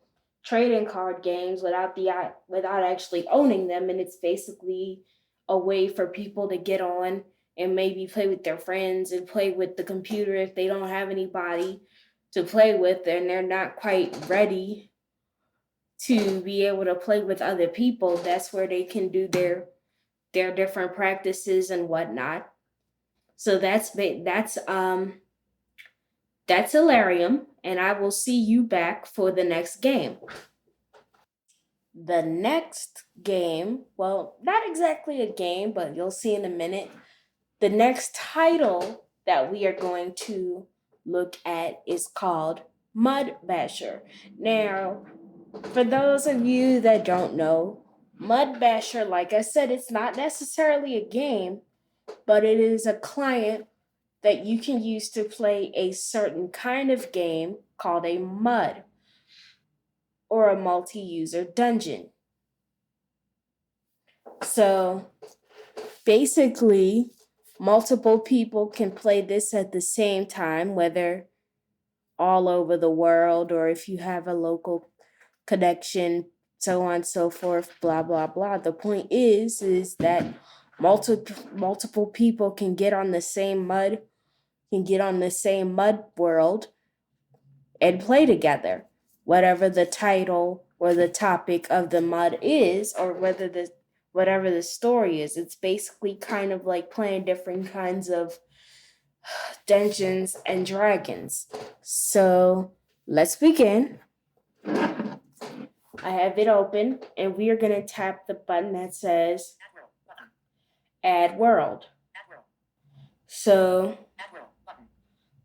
trading card games without actually owning them, and it's basically a way for people to get on and maybe play with their friends and play with the computer if they don't have anybody to play with and they're not quite ready to be able to play with other people. That's where they can do their different practices and whatnot. So that's Hilarium, and I will see you back for the next game. The next game, well, not exactly a game, but you'll see in a minute. The next title that we are going to look at is called Mud Basher. Now, for those of you that don't know, Mud Basher, like I said, it's not necessarily a game, but it is a client that you can use to play a certain kind of game called a MUD, or a multi-user dungeon. So basically, multiple people can play this at the same time, whether all over the world or if you have a local connection, so on and so forth, blah, blah, blah. The point is that multiple people can get on the same MUD world and play together, whatever the title or the topic of the MUD is, or whatever the story is. It's basically kind of like playing different kinds of Dungeons and Dragons. So let's begin. I have it open, and we are going to tap the button that says Add World. So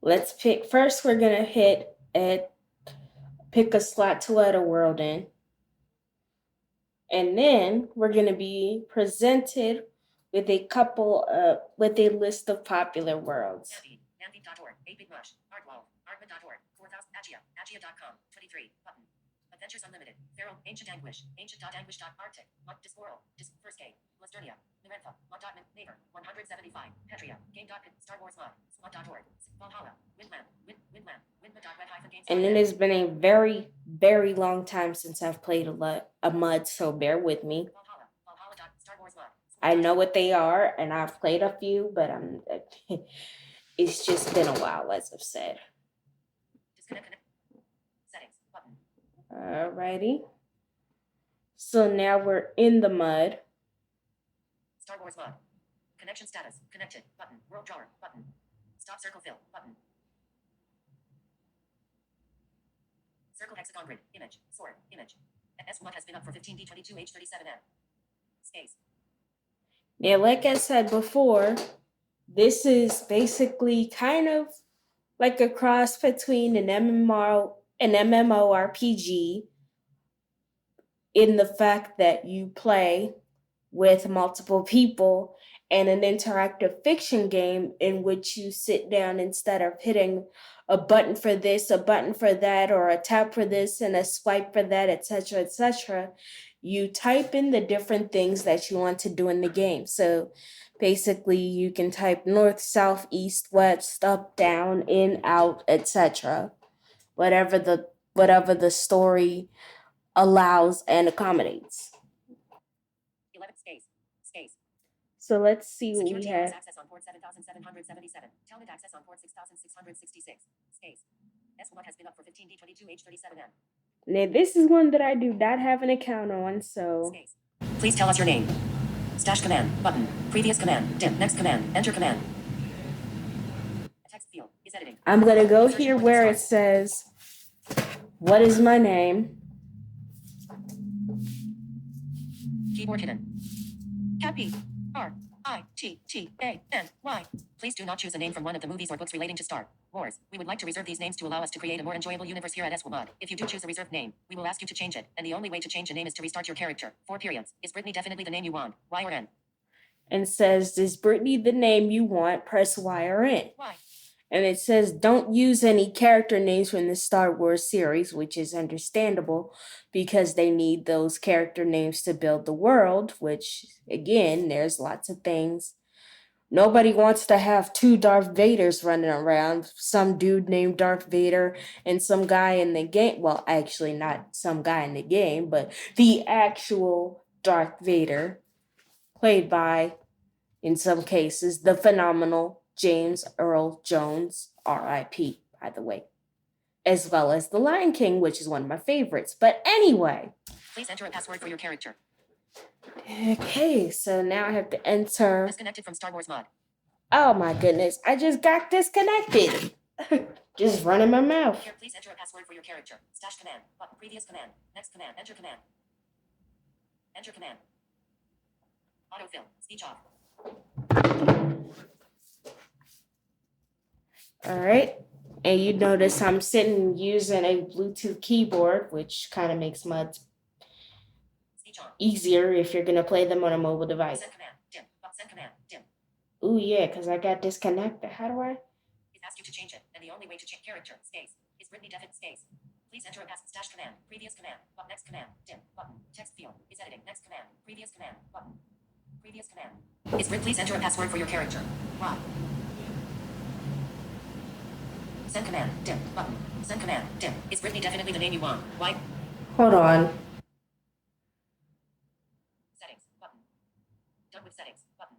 let's pick. First, we're going to pick a slot to add a world in. And then we're going to be presented with with a list of popular worlds. Nambi.org, 8BitMush, Artwall, Artma.org, 4000, Agia.com, 23, button. Adventures Unlimited, Feral, Ancient Anguish, Ancient.Anguish. Arctic, Discworld, First Game, Lasturnia, Numentha, Mod.Min, Neighbor, 175, Petria, Game. Star Wars Mod, Mod.org, Valhalla, Windland, Windma.red-games. And it has been a very, very long time since I've played a MUD, so bear with me. Star Wars Mod. I know what they are, and I've played a few, but it's just been a while, as I've said. Disconnect. Settings, button. Alrighty. So now we're in the MUD. Star Wars Mod. Connection status, connected, button. World drawer, button. Stop circle fill, button. Circle hexagon grid, image, sword, image. S1 has been up for 15D22H37M. Space. Now, like I said before, this is basically kind of like a cross between an MMORPG in the fact that you play with multiple people, and an interactive fiction game in which you sit down, instead of hitting a button for this, a button for that, or a tap for this and a swipe for that, etc., you type in the different things that you want to do in the game. So basically you can type north, south, east, west, up, down, in, out, etc. Whatever the story allows and accommodates. 11 space. So let's see what Security we have. access on port 7777. Telnet access on port 6666. Space. S1 has been up for 15D22H37M. Now, this is one that I do not have an account on, so... Space. Please tell us your name. Stash command, button. Previous command, dim. Next command, enter command. A text field is editing. I'm going to go here where it says, what is my name? Keyboard hidden. Cappy. RITTANY. Please do not choose a name from one of the movies or books relating to Star Wars. We would like to reserve these names to allow us to create a more enjoyable universe here at SWMod. If you do choose a reserved name, we will ask you to change it, and the only way to change a name is to restart your character. 4 periods. Is Brittany definitely the name you want? Y or N? And says, is Brittany the name you want? Press Y or N. Y. And it says, don't use any character names from the Star Wars series, which is understandable because they need those character names to build the world, which, again, there's lots of things. Nobody wants to have 2 Darth Vaders running around, some dude named Darth Vader and some guy in the game. Well, actually, not some guy in the game, but the actual Darth Vader, played by, in some cases, the phenomenal James Earl Jones, R.I.P., by the way, as well as The Lion King, which is one of my favorites. But anyway. Please enter a password for your character. Okay, so now I have to enter. Disconnected from Star Wars Mod. Oh my goodness, I just got disconnected. Just running my mouth. Here, please enter a password for your character. Stash command. Button. Previous command. Next command. Enter command. Enter command. Autofill. Speech off. All right. And you notice I'm sitting using a Bluetooth keyboard, which kind of makes MUDs Speech on. easier if you're going to play them on a mobile device. Send command. Dim. Send command. Dim. Ooh, yeah, because I got disconnected. How do I? It asks you to change it, and the only way to change character space is Britney Devitt space. Please enter a pass. Stash command. Previous command. Next command. Dim. Button. Text field is editing. Next command. Previous command. Button. Previous command. Is Brit. Please enter a password for your character. Y. Send command. Dim. Button. Send command. Dim. Is Brittany definitely the name you want? Why? Hold on. Settings. Button. Done with settings. Button.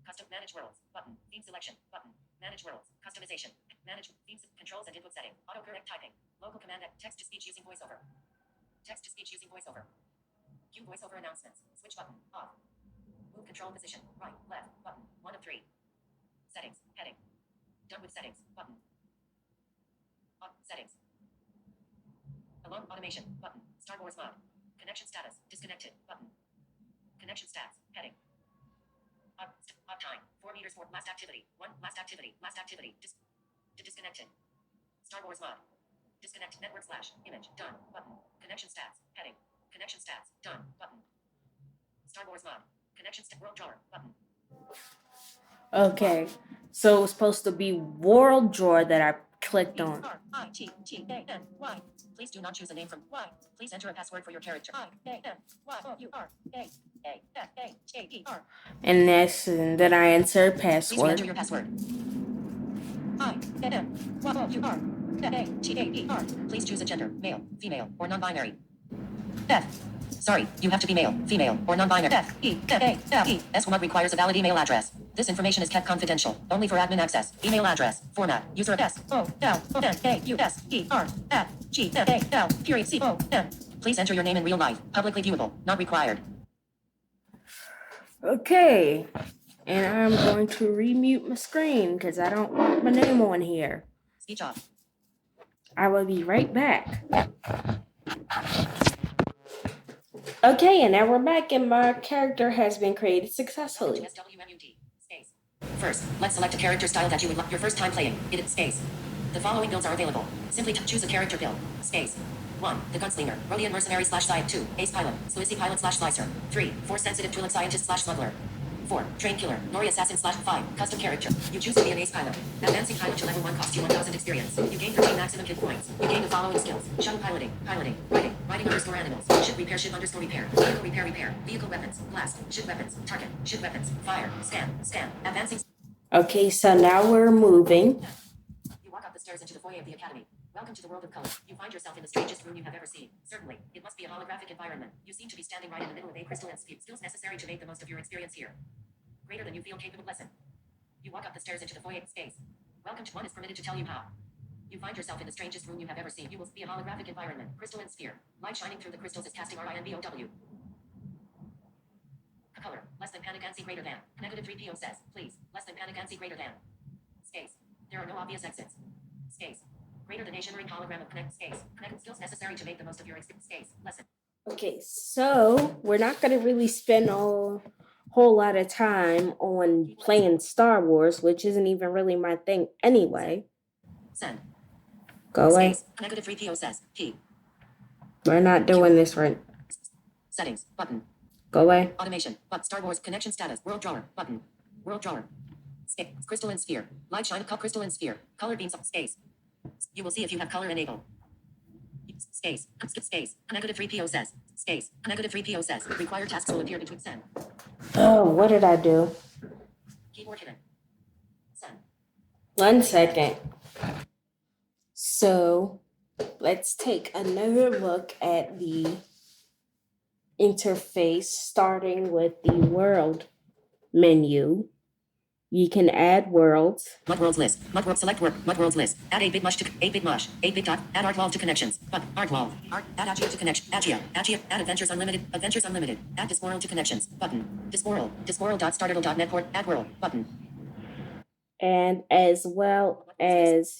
Custom. Manage worlds. Button. Theme selection. Button. Manage worlds. Customization. Manage themes. Controls and input setting. Autocorrect typing. Local command. Text to speech using voiceover. Text to speech using voiceover. Cue voiceover announcements. Switch button. Off. Move control position. Right. Left. Button. 1 of 3. Settings. Heading. Done with settings. Button. Settings. Alarm automation. Button. Star Wars mod. Connection status. Disconnected. Button. Connection stats. Heading. Odd time. 4 meters for last activity. 1. Last activity. Last activity. Disconnected. Star Wars mod. Disconnect network / image. Done. Button. Connection stats. Heading. Connection stats. Done. Button. Star Wars mod. Connection world drawer. Button. Okay. So it was supposed to be world drawer that I clicked on. R-I-T-T-A-N-Y. Please do not choose a name from Y. Please enter a password for your character. I-A-N-Y-O-U-R-A-A-H-A-E-R. And then I enter Please enter password. your password. I-A-N-Y-O-U-R-A-A-H-A-E-R. Please choose a gender, male, female, or non-binary. F. Sorry, you have to be male, female, or non-binary. F-E-A-F-E-S one requires a valid email address. This information is kept confidential, only for admin access. Email address, format, user S-O-L-O-N-A-U-S-E-R-F-G-M-A-L, period, C-O-M. Please enter your name in real life, publicly viewable, not required. Okay. And I'm going to remute my screen because I don't want my name on here. Speech off. I will be right back. Okay, and now we're back and my character has been created successfully. SWMUT. Space. First, let's select a character style that you would like your first time playing. It is space. The following builds are available. Simply choose a character build. Space. 1. The Gunslinger, Rhodian Mercenary /Side. 2. Ace Pilot, Sluicy Pilot /Slicer. 3. Force Sensitive Twi'lek Scientist /Smuggler. 4. Train Killer, Nori Assassin /5. Custom character. You choose to be an Ace Pilot. Advancing pilot to level 1 costs you 1,000 experience. You gain 13 maximum hit points. You gain the following skills. Shuttle piloting, riding _animals, ship repair, vehicle repair, vehicle weapons, blast, ship weapons, target, ship weapons, fire, scan, advancing. Okay, so now we're moving. You walk up the stairs into the foyer of the academy. Welcome to the world of color. You find yourself in the strangest room you have ever seen. Certainly, it must be a holographic environment. You seem to be standing right in the middle of a crystalline skills necessary to make the most of your experience here. Greater than you feel capable lesson. You walk up the stairs into the foyer space. Welcome to one is permitted to tell you how. You find yourself in the strangest room you have ever seen. You will be a holographic environment. Crystalline sphere. Light shining through the crystals is casting RINBOW. Color. Less than panic ANSI greater than. Negative 3PO says. Please. Less than panic ANSI greater than. Space. There are no obvious exits. Space. Greater than a shimmering hologram of connect space. Connect skills necessary to make the most of your experience. Space. Lesson. Okay, so we're not going to really spend a whole lot of time on playing Star Wars, which isn't even really my thing anyway. Send. Go away. Space. Negative 3PO says. P. We're not doing this right. Settings. Button. Go away. Automation. But Star Wars connection status. World drawer. Button. World drawer. Space. Crystalline sphere. Light shine. Crystalline sphere. Color beams of space. You will see if you have color enabled. Space. Space. Negative 3PO says. Space. Negative 3PO says. Required tasks will appear between send. Oh, what did I do? Keyboard hidden. Send. 1 second. So let's take another look at the interface, starting with the world menu. You can add worlds. Mud worlds list. Mud world select work. Mud worlds list. Add 8-bit mush to 8-bit mush. 8-bit dot. Add art wall to connections. But art wall. Art. Add Agia to connection. Agia. Add adventures unlimited. Adventures unlimited. Add Discworld to connections. Button. Discworld. Discworld dot startable dot net port. Add world. Button. And as well as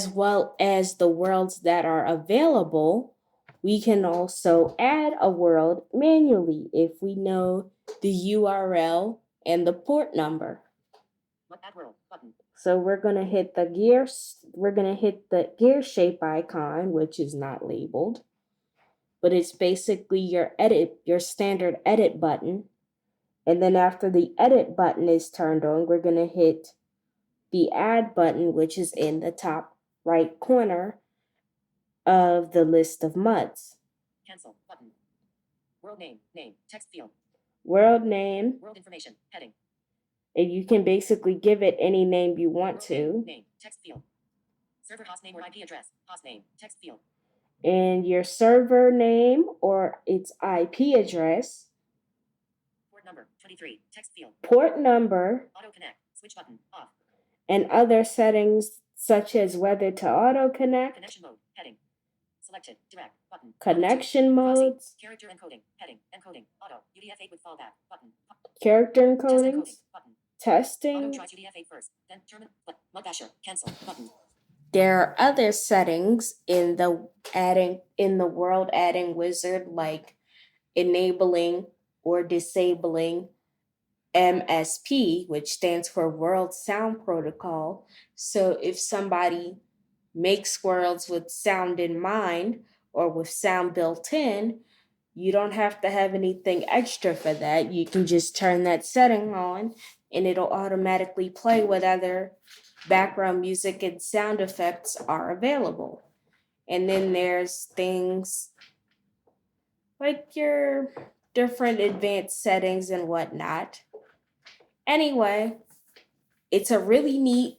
well as the worlds that are available, we can also add a world manually if we know the URL and the port number. So we're gonna hit the gear shape icon, which is not labeled, but it's basically your standard edit button. And then after the edit button is turned on, we're gonna hit the add button, which is in the top right corner of the list of MUDs. Cancel button. World name, text field. World name, World information, heading. and you can basically give it any name you want to. Name, text field. Server host name or IP address, host name, text field. And your server name or its IP address. Port number, 23, text field. Port number. Auto connect, switch button, off. And other settings such as whether to auto connect. Connection mode, heading. Selected, direct, button. Connection modes. Character encoding, heading, encoding, auto, UDF8 with fallback, button. Character encodings. Button. Testing. Auto tries UDF8 first, then terminate, Mudbasher, cancel, button. There are other settings in the world adding wizard, like enabling or disabling MSP, which stands for World Sound Protocol. So if somebody makes worlds with sound in mind or with sound built in, you don't have to have anything extra for that. You can just turn that setting on and it'll automatically play whatever background music and sound effects are available. And then there's things like your different advanced settings and whatnot. Anyway, it's a really neat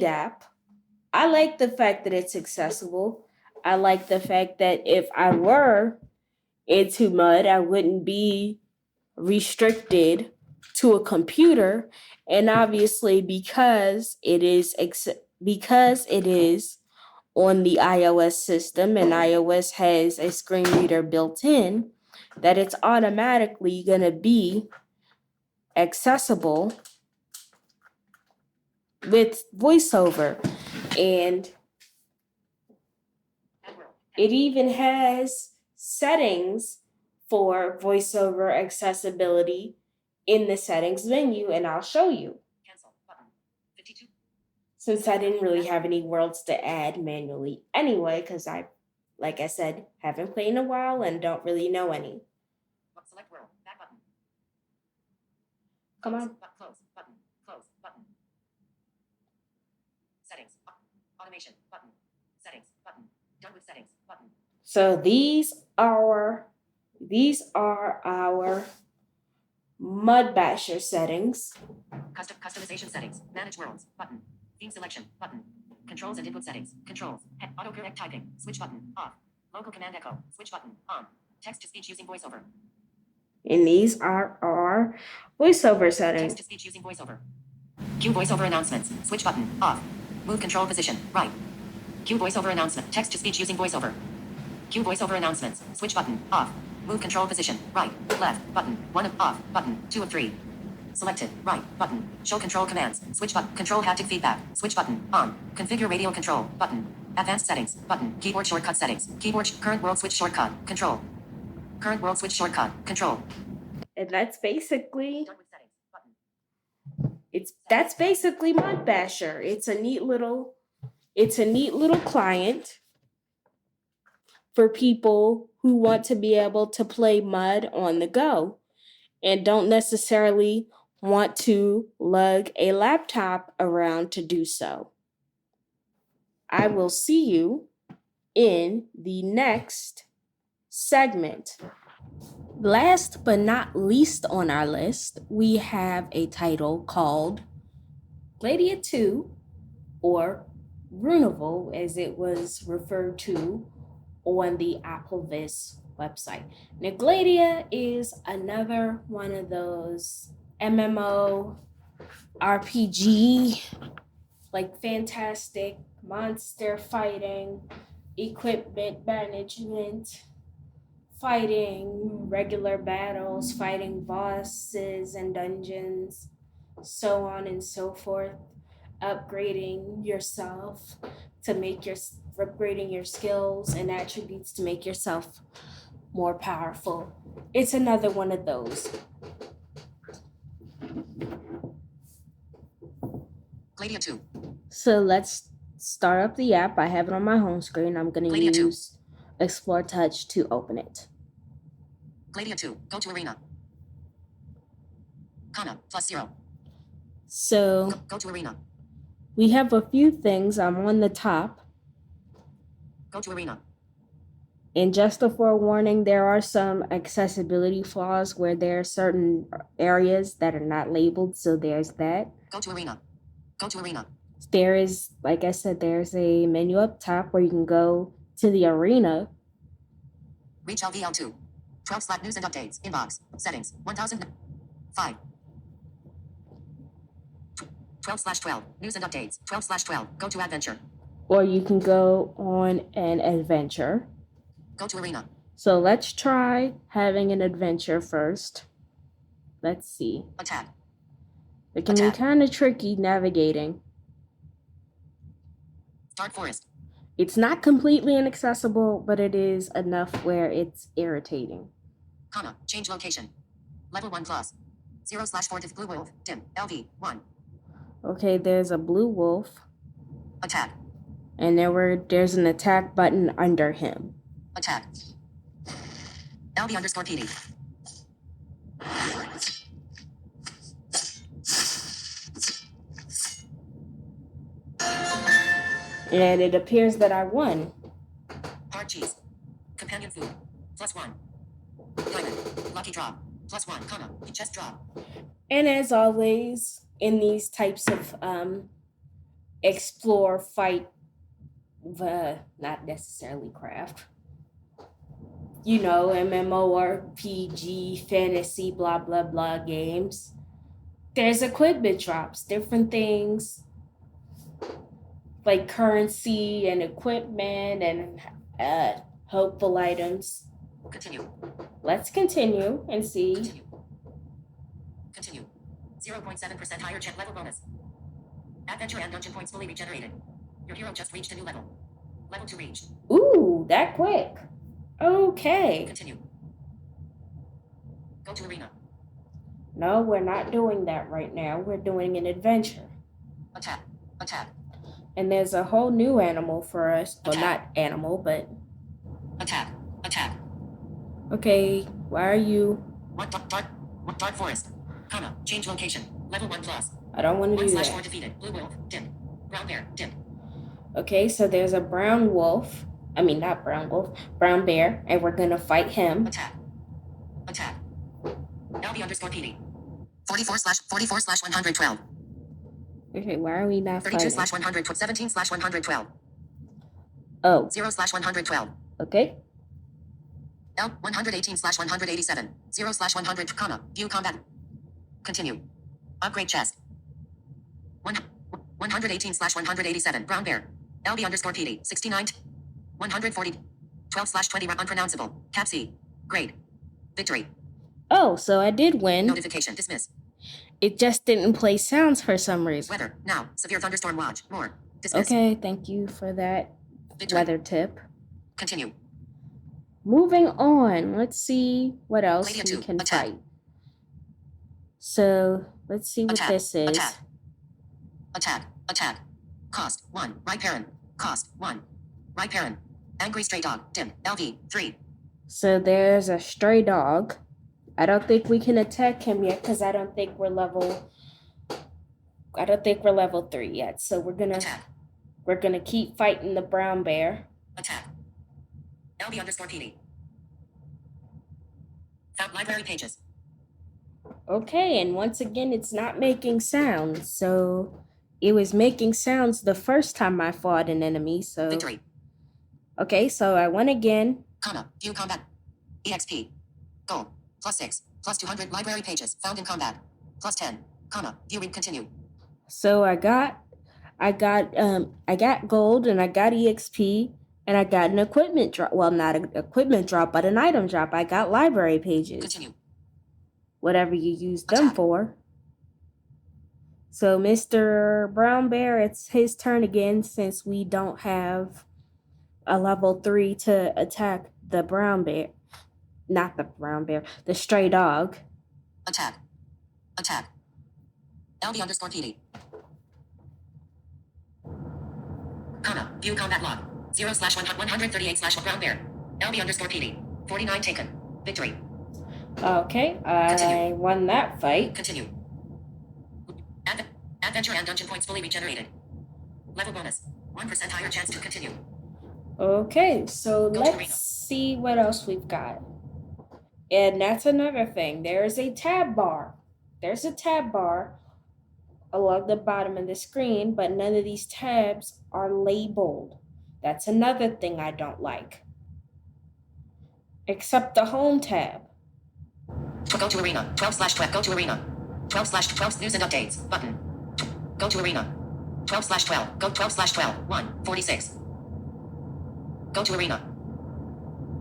app. I like the fact that it's accessible. I like the fact that if I were into MUD, I wouldn't be restricted to a computer. And obviously, because it is on the iOS system and iOS has a screen reader built in, that it's automatically going to be accessible with VoiceOver. And it even has settings for VoiceOver accessibility in the settings menu, and I'll show you. Cancel button. 52. Since I didn't really have any worlds to add manually anyway, because I, like I said, haven't played in a while and don't really know any. Select world, back button. Come on. Close button, close button. Settings, automation button, settings button, done with settings button. So these are our Mudbasher settings. Customization settings, manage worlds button, theme selection button, controls and input settings, controls, autocorrect typing, switch button, off, local command echo, switch button, on, text to speech using VoiceOver. And these are our VoiceOver settings. Text to speech using VoiceOver. Cue VoiceOver announcements, switch button, off, move control position, right. Cue VoiceOver announcement, text to speech using VoiceOver. Cue VoiceOver announcements, switch button, off, move control position, right, left, button, 1 of off, button, 2 of 3. Selected, right, button, show control commands, switch button, control haptic feedback, switch button, on, configure radio control, button, advanced settings, button, keyboard shortcut settings, current world switch shortcut, control, current world switch shortcut, control. And that's basically, Done with settings, button. that's basically Mudbasher. It's a neat little client for people who want to be able to play MUD on the go and don't necessarily want to lug a laptop around to do so. I will see you in the next segment. Last but not least on our list, we have a title called Gladia 2, or Runeval as it was referred to on the AppleVis website. Now, Gladia is another one of those MMO RPG, like fantastic monster fighting, equipment management, fighting regular battles, fighting bosses and dungeons, so on and so forth, upgrading yourself to make your upgrading your skills and attributes to make yourself more powerful. It's another one of those. Gladia 2. So let's start up the app. I have it on my home screen. I'm going to Gladia 2. use Explore Touch to open it. Gladia 2. Go to arena. Kana +0. So Go to arena. we have a few things. I'm on the top. Go to arena. And just a forewarning, there are some accessibility flaws where there are certain areas that are not labeled. So there's that. Go to arena. Go to arena. There is, like I said, there's a menu up top where you can go to the arena. Reach LVL2. 12 news and updates. Inbox. Settings. 1005. 12/12. News and updates. 12/12. Go to adventure. Or you can go on an adventure. Go to arena. So let's try having an adventure first. Let's see. Attack. It can be kind of tricky navigating. Dark forest. It's not completely inaccessible, but it is enough where it's irritating. Comma. Change location. Level 1 plus. 0/4 blue wolf. Dim. LV 1. Okay, there's a blue wolf. Attack. And there's an attack button under him. Attack. LB_PD. And it appears that I won. Hard cheese. Companion food. +1. Diamond. Lucky draw. +1, comma. Chest draw. And as always, in these types of explore, fight, not necessarily craft, MMORPG, fantasy, blah, blah, blah games, there's equipment drops, different things like currency and equipment and hopeful items. Continue. Let's continue and see. Continue. 0.7% higher jet level bonus. Adventure and dungeon points fully regenerated. Your hero just reached a new level. Level 2 reached. Ooh, that quick. Okay. Continue. Go to arena. No, we're not doing that right now. We're doing an adventure. Attack. Attack. And there's a whole new animal for us. Well, not animal, but... Attack. Attack. Okay, why are you... What dark forest. Comma. Change location. Level 1 plus. I don't want to do that. 1/4 defeated. Blue wolf. Dim. Brown bear. Dim. Okay, so there's a brown wolf. I mean, not brown wolf. Brown bear. And we're going to fight him. Attack. Attack. LB_PD. 44/112. Okay, why are we not fighting? 32/100. 17/112. Oh. 0/112. Okay. L 118/187. 0/100, comma. View combat. Continue. Upgrade chest. 118/187. Brown bear. LB_PD. 69. 140. 12/20. Unpronounceable. Cap C. Grade. Victory. Oh, so I did win. Notification. Dismiss. It just didn't play sounds for some reason. Weather. Now. Severe thunderstorm watch. More. Dismiss. Okay, thank you for that Victory. weather tip. Continue. Moving on. Let's see what else Gladia we 2. can Attack. fight. So, let's see what Attack. this is. Attack. Attack. Attack. Cost 1. Right parent. Cost 1. Right parent. Angry stray dog. Dim. LV 3. So there's a stray dog. I don't think we can attack him yet because I don't think we're level 3 yet. So we're gonna keep fighting the brown bear. Attack. LB_PD. Found library pages. Okay, and once again it's not making sounds. So it was making sounds the first time I fought an enemy, so Victory. okay, so I won again. Comma. View combat. EXP. Goal. +6. +200 library pages found in combat. +10. Comma. Viewing continue. So I got gold and I got EXP and I got an equipment drop. Well, not an equipment drop, but an item drop. I got library pages. Continue. Whatever you use them Attack. for. So Mr. Brown Bear, it's his turn again since we don't have a level 3 to attack the brown bear. Not the brown bear, the stray dog. Attack. Attack. LB_PD. Comma. View combat log. 0/138/brown bear. LB_PD. 49 taken. Victory. Okay, I Continue. won that fight. Continue. Adventure and dungeon points fully regenerated. Level bonus. 1% higher chance to continue. Okay, so Go to arena. let's see what else we've got. And that's another thing. There's a tab bar. There's a tab bar along the bottom of the screen, but none of these tabs are labeled. That's another thing I don't like. Except the home tab. Go to arena. 12/12. Go to arena. 12/12 news and updates button. Go to arena. 12/12. Go 12/12. 1:46. Go to arena.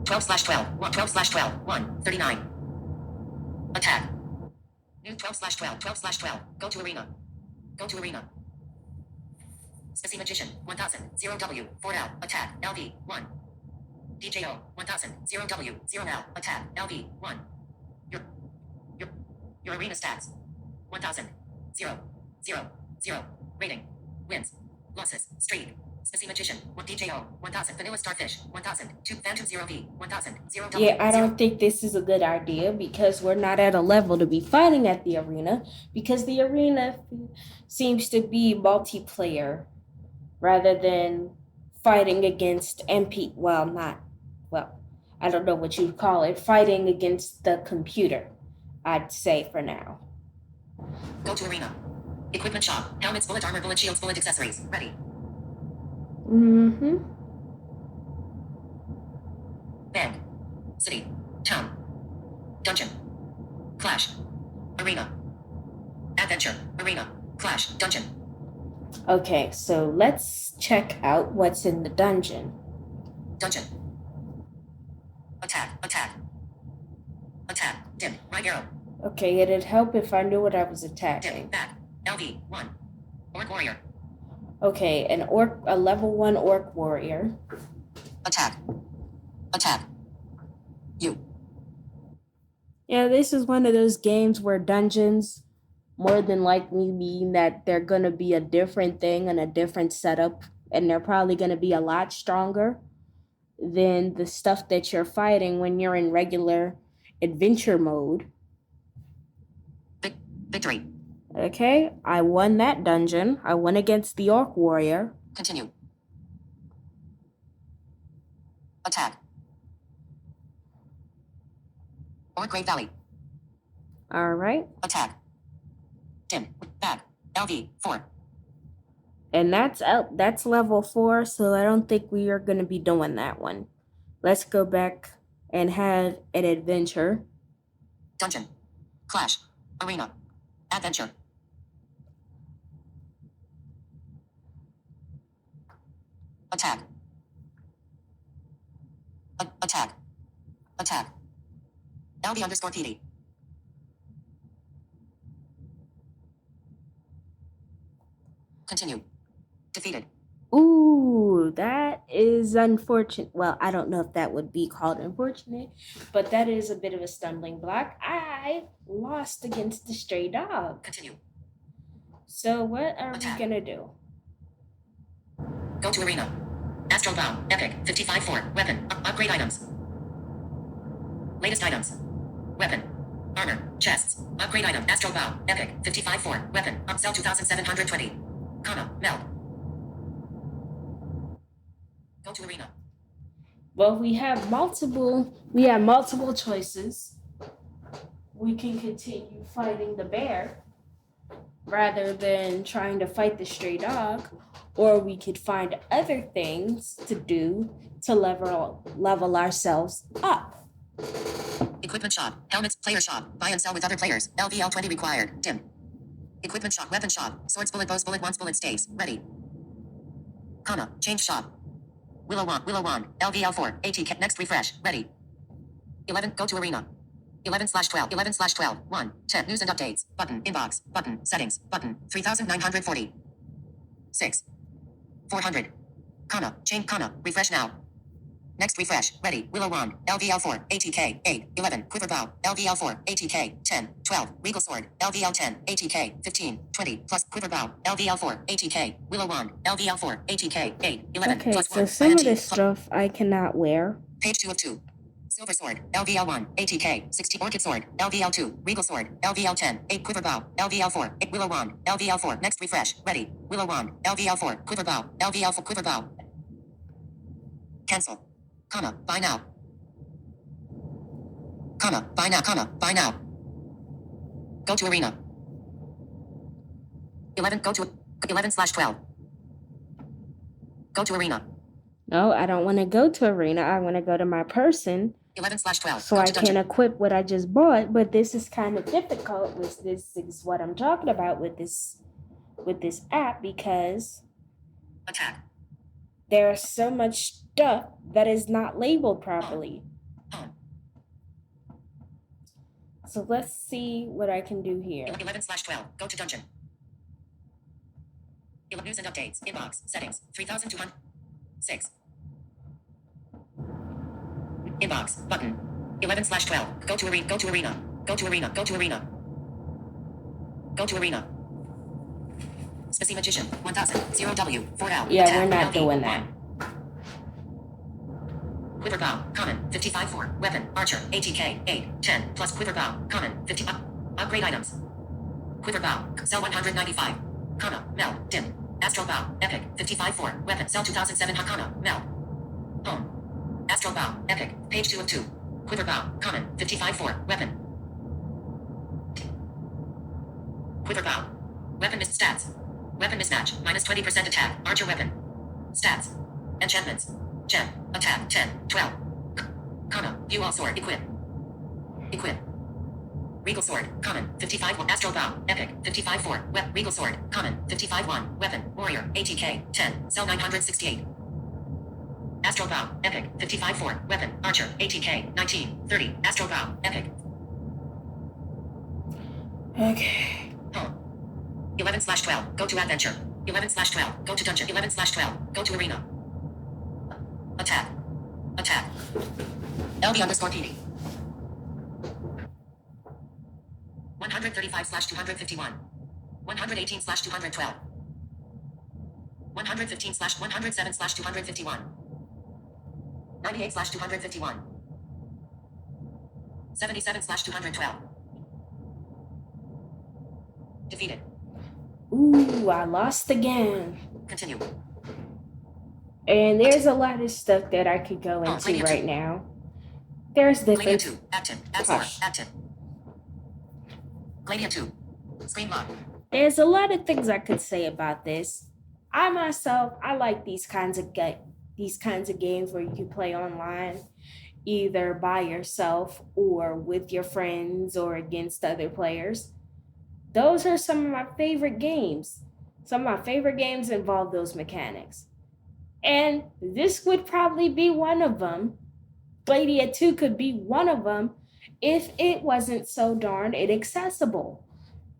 12/12. 12/12. 1:39. Attack. New 12/12. 12/12. Go to arena. Go to arena. Spacey Magician 1000. 0W. 4L. Attack. LV 1. DJO 1000. 0W. 0L. Attack. LV 1. Your arena stats. 1000. 0. 0. 0. Rating. Wins. Losses. Streak. Spacey Magician. 1 DJO. 1000. Vanilla Starfish. 1000. 2 Phantom 0V. 1000. 0W. Yeah, I don't think this is a good idea because we're not at a level to be fighting at the arena because the arena seems to be multiplayer rather than fighting against I don't know what you'd call it, fighting against the computer, I'd say for now. Go to arena. Equipment shop. Helmets, bullet armor, bullet shields, bullet accessories. Ready. Mm-hmm. Bank. City. Town. Dungeon. Clash. Arena. Adventure. Arena. Clash. Dungeon. Okay, so let's check out what's in the dungeon. Dungeon. Attack. Attack. Attack. Dim. Right arrow. Okay, it'd help if I knew what I was Dim. attacking. Back. LV 1. Orc warrior. Okay, a level 1 orc warrior. Attack. Attack. You. Yeah, this is one of those games where dungeons more than likely mean that they're going to be a different thing and a different setup, and they're probably going to be a lot stronger than the stuff that you're fighting when you're in regular adventure mode. Victory. Okay, I won that dungeon. I won against the orc warrior. Continue. Attack. Orc Grave Valley. All right. Attack. Dim. Back. LV 4. And that's level 4, so I don't think we are going to be doing that one. Let's go back and have an adventure. Dungeon. Clash. Arena. Adventure. Attack. Attack. Attack. LB_PD. Continue. Defeated. Ooh, that is unfortunate. Well, I don't know if that would be called unfortunate, but that is a bit of a stumbling block. I lost against the stray dog. Continue. So what are Attack. we gonna do? Go to arena. Astral Bow. Epic. 55-4. Weapon. Upgrade items. Latest items. Weapon. Armor. Chests. Upgrade item. Astral Bow. Epic. 55-4. Weapon. Upsell 2720. Comma. Meld. Go to arena. Well, we have multiple choices. We can continue fighting the bear rather than trying to fight the stray dog, or we could find other things to do to level ourselves up. Equipment shop. Helmets. Player shop. Buy and sell with other players. LVL 20 required. Dim. Equipment shop. Weapon shop. Swords, bullet, bows, bullet, wands, bullet, stays. Ready. Comma. Change shop. Willow wand. LVL 4. AT. Next refresh. Ready. 11. Go to arena. 11/12. 11/12. 1. 10. News and updates. Button. Inbox. Button. Settings. Button. 3,940. 6. 400. Comma. Change comma. Refresh now. Next refresh. Ready. Willow wand. LVL4. ATK. 8. 11. Quiver bow. LVL4. ATK. 10. 12. Regal sword. LVL10. ATK. 15. 20. Plus quiver bow. LVL4. ATK. Willow wand. LVL4. ATK. 8. 11. Okay, plus so 1. some of INT. this stuff I cannot wear. Page 2 of 2. Silver sword. LVL1. ATK. 60. Orchid sword. LVL2. Regal sword. LVL10. 8. Quiver bow. LVL4. 8. Willow wand. LVL4. Next refresh. Ready. Willow wand. LVL4. Quiver bow. LVL4. Quiver bow. Cancel. Comma. Buy now. Comma. Buy now. Comma. Buy now. Go to arena. 11. Go to 11/12. Go to arena. No, I don't want to go to arena. I want to go to my person 11/12. so Go I to can dungeon. equip what I just bought. But this is kind of difficult. This is what I'm talking about with this app, because Attack. there's so much stuff that is not labeled properly. Home. So let's see what I can do here. 11/12. Go to dungeon. News and updates. Inbox. Settings. 3,200. 6. Inbox. Button. 11/12. Go to arena. Go to arena. Go to arena. Go to arena. Go to arena. Spicy Magician. 1000. 0W. 4L. Yeah, Attack. we're not LV, doing that. 1. Quiver bow. Common. 55/4. Weapon. Archer. ATK. 8. 10. Plus quiver bow. Common. 50. Upgrade items. Quiver bow. Cell 195. Comma. Mel. Dim. Astral bow. Epic. 55/4. Weapon. Cell 2007. Comma. Mel. Home. Astral bow. Epic. Page 2 of 2. Quiver bow. Common. 55/4. Weapon. Quiver bow. Weapon miss stats. Weapon mismatch. Minus 20% attack. Archer weapon. Stats. Enchantments. Gem. Attack. 10. 12. Comma. View all sword. Equip. Equip. Regal sword. Common. 55/1. Astral bow. Epic. 55/4. Regal sword. Common. 55/1. Weapon. Warrior. ATK. 10. Cell 968. Astral bow. Epic. 55/4. Weapon. Archer. ATK. 19. 30. Astral bow. Epic. Okay. Home. 11/12. Go to adventure. 11/12. Go to dungeon. 11/12. Go to arena. Attack. Attack. LB_PD. 135/251. 118/212. 115/107/251. 98/251. 77/212. Defeated. Ooh, I lost again. Continue. And there's a lot of stuff that I could go into Gladiator right 2. now. There's Gladiator different. 2. Active. Absorb. Hush. Active. Gladiator 2. Screen lock. There's a lot of things I could say about this. I myself, I like these kinds of games where you can play online, either by yourself or with your friends or against other players. Those are some of my favorite games. Some of my favorite games involve those mechanics. And this would probably be one of them. Gladiator 2 could be one of them if it wasn't so darn inaccessible.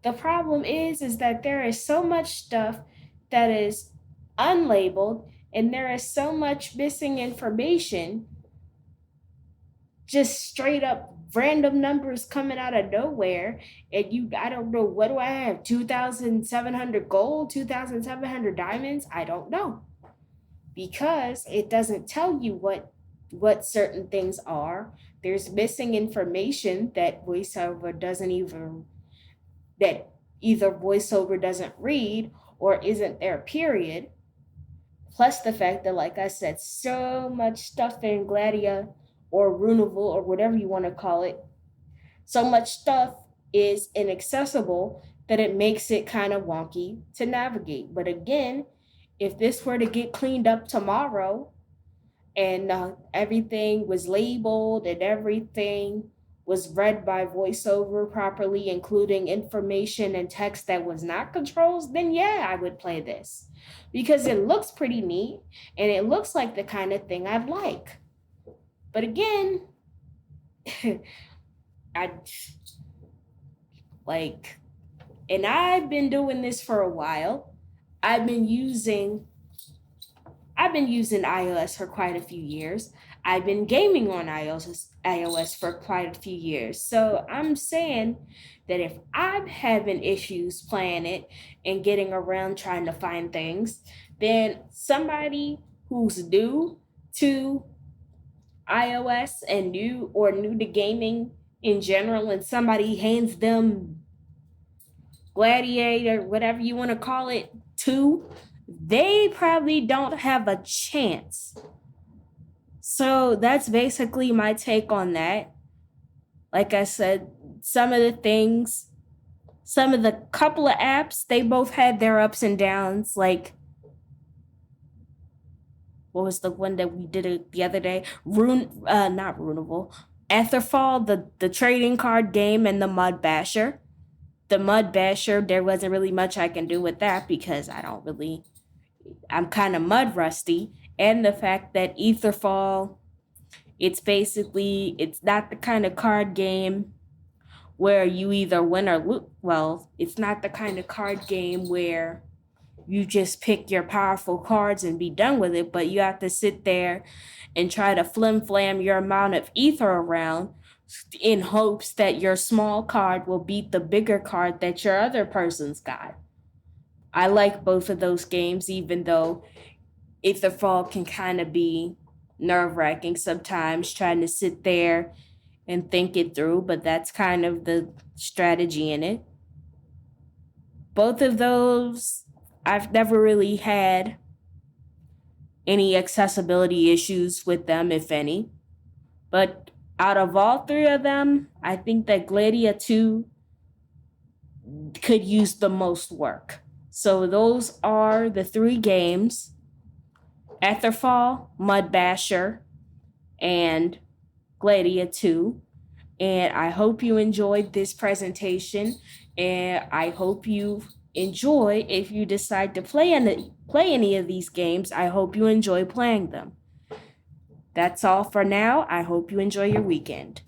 The problem is that there is so much stuff that is unlabeled, and there is so much missing information, just straight up random numbers coming out of nowhere, and I don't know, what do I have, 2,700 gold, 2,700 diamonds? I don't know, because it doesn't tell you what certain things are. There's missing information that either voiceover doesn't read or isn't there, period. Plus the fact that, like I said, so much stuff in Gladia or Runeval or whatever you want to call it, so much stuff is inaccessible that it makes it kind of wonky to navigate. But again, if this were to get cleaned up tomorrow and everything was labeled and everything was read by voiceover properly, including information and text that was not controls, then yeah, I would play this, because it looks pretty neat and it looks like the kind of thing I'd like. But again, And I've been doing this for a while. I've been using iOS for quite a few years. I've been gaming on iOS for quite a few years. So I'm saying that if I'm having issues playing it and getting around trying to find things, then somebody who's new to iOS and new to gaming in general, and somebody hands them Gladiator, whatever you want to call it, 2, they probably don't have a chance. So that's basically my take on that. Like I said, some of the couple of apps, they both had their ups and downs. Like, what was the one that we did the other day? Not Runeable. Etherfall, the trading card game, and the Mud Basher. The Mud Basher, there wasn't really much I can do with that because I'm kind of mud rusty. And the fact that Etherfall, it's not the kind of card game where you either win or lose. Well, it's not the kind of card game where you just pick your powerful cards and be done with it, but you have to sit there and try to flim-flam your amount of ether around in hopes that your small card will beat the bigger card that your other person's got. I like both of those games, even though Etherfall can kind of be nerve-wracking sometimes, trying to sit there and think it through, but that's kind of the strategy in it. Both of those, I've never really had any accessibility issues with them, if any. But out of all 3 of them, I think that Gladiator 2 could use the most work. So those are the 3 games: Etherfall, Mud Basher, and Gladiator 2. And I hope you enjoyed this presentation, and I hope you enjoy, if you decide to play any of these games, I hope you enjoy playing them. That's all for now. I hope you enjoy your weekend.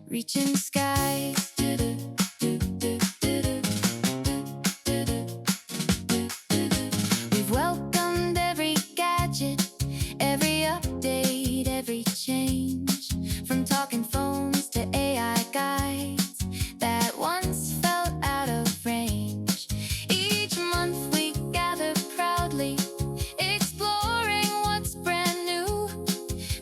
Reaching skies. We've welcomed every gadget, every update, every change. From talking phones to AI guides that once felt out of range. Each month we gather proudly, exploring what's brand new.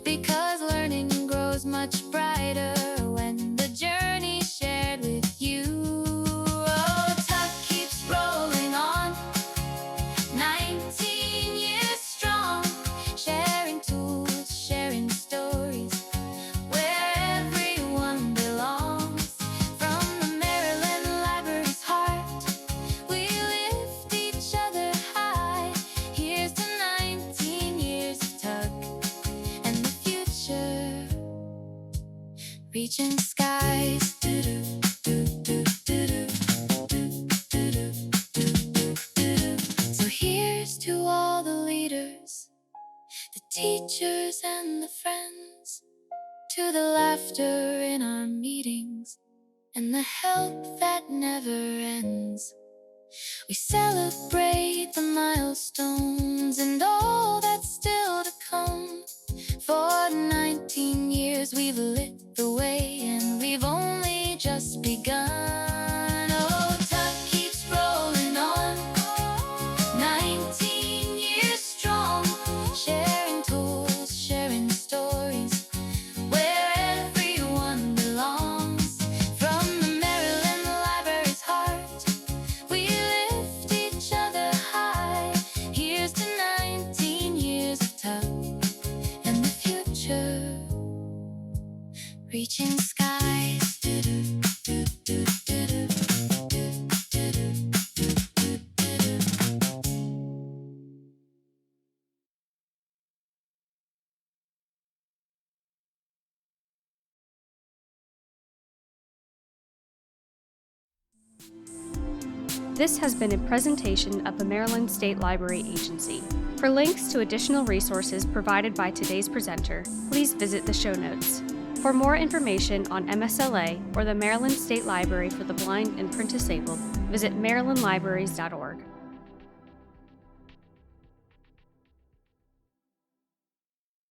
Because learning grows much brighter when the journey shared with you. Oh, Tuck keeps rolling on, 19 years strong, sharing tools, sharing stories, where everyone belongs. From the Maryland Library's heart, we lift each other high. Here's to 19 years of Tuck and the future. Reaching skies. So here's to all the leaders, the teachers and the friends, to the laughter in our meetings and the help that never ends. We celebrate the milestones and all that's still to come. For 19 years we've lit the way, and we've only just begun. Oh, T.U.G keeps rolling on, 19 years strong, sharing tools, sharing stories, where everyone belongs. From the Maryland Library's heart, we lift each other high. Here's to 19 years of T.U.G and the future, reaching skies. This has been a presentation of the Maryland State Library Agency. For links to additional resources provided by today's presenter, please visit the show notes. For more information on MSLA or the Maryland State Library for the Blind and Print Disabled, visit marylandlibraries.org.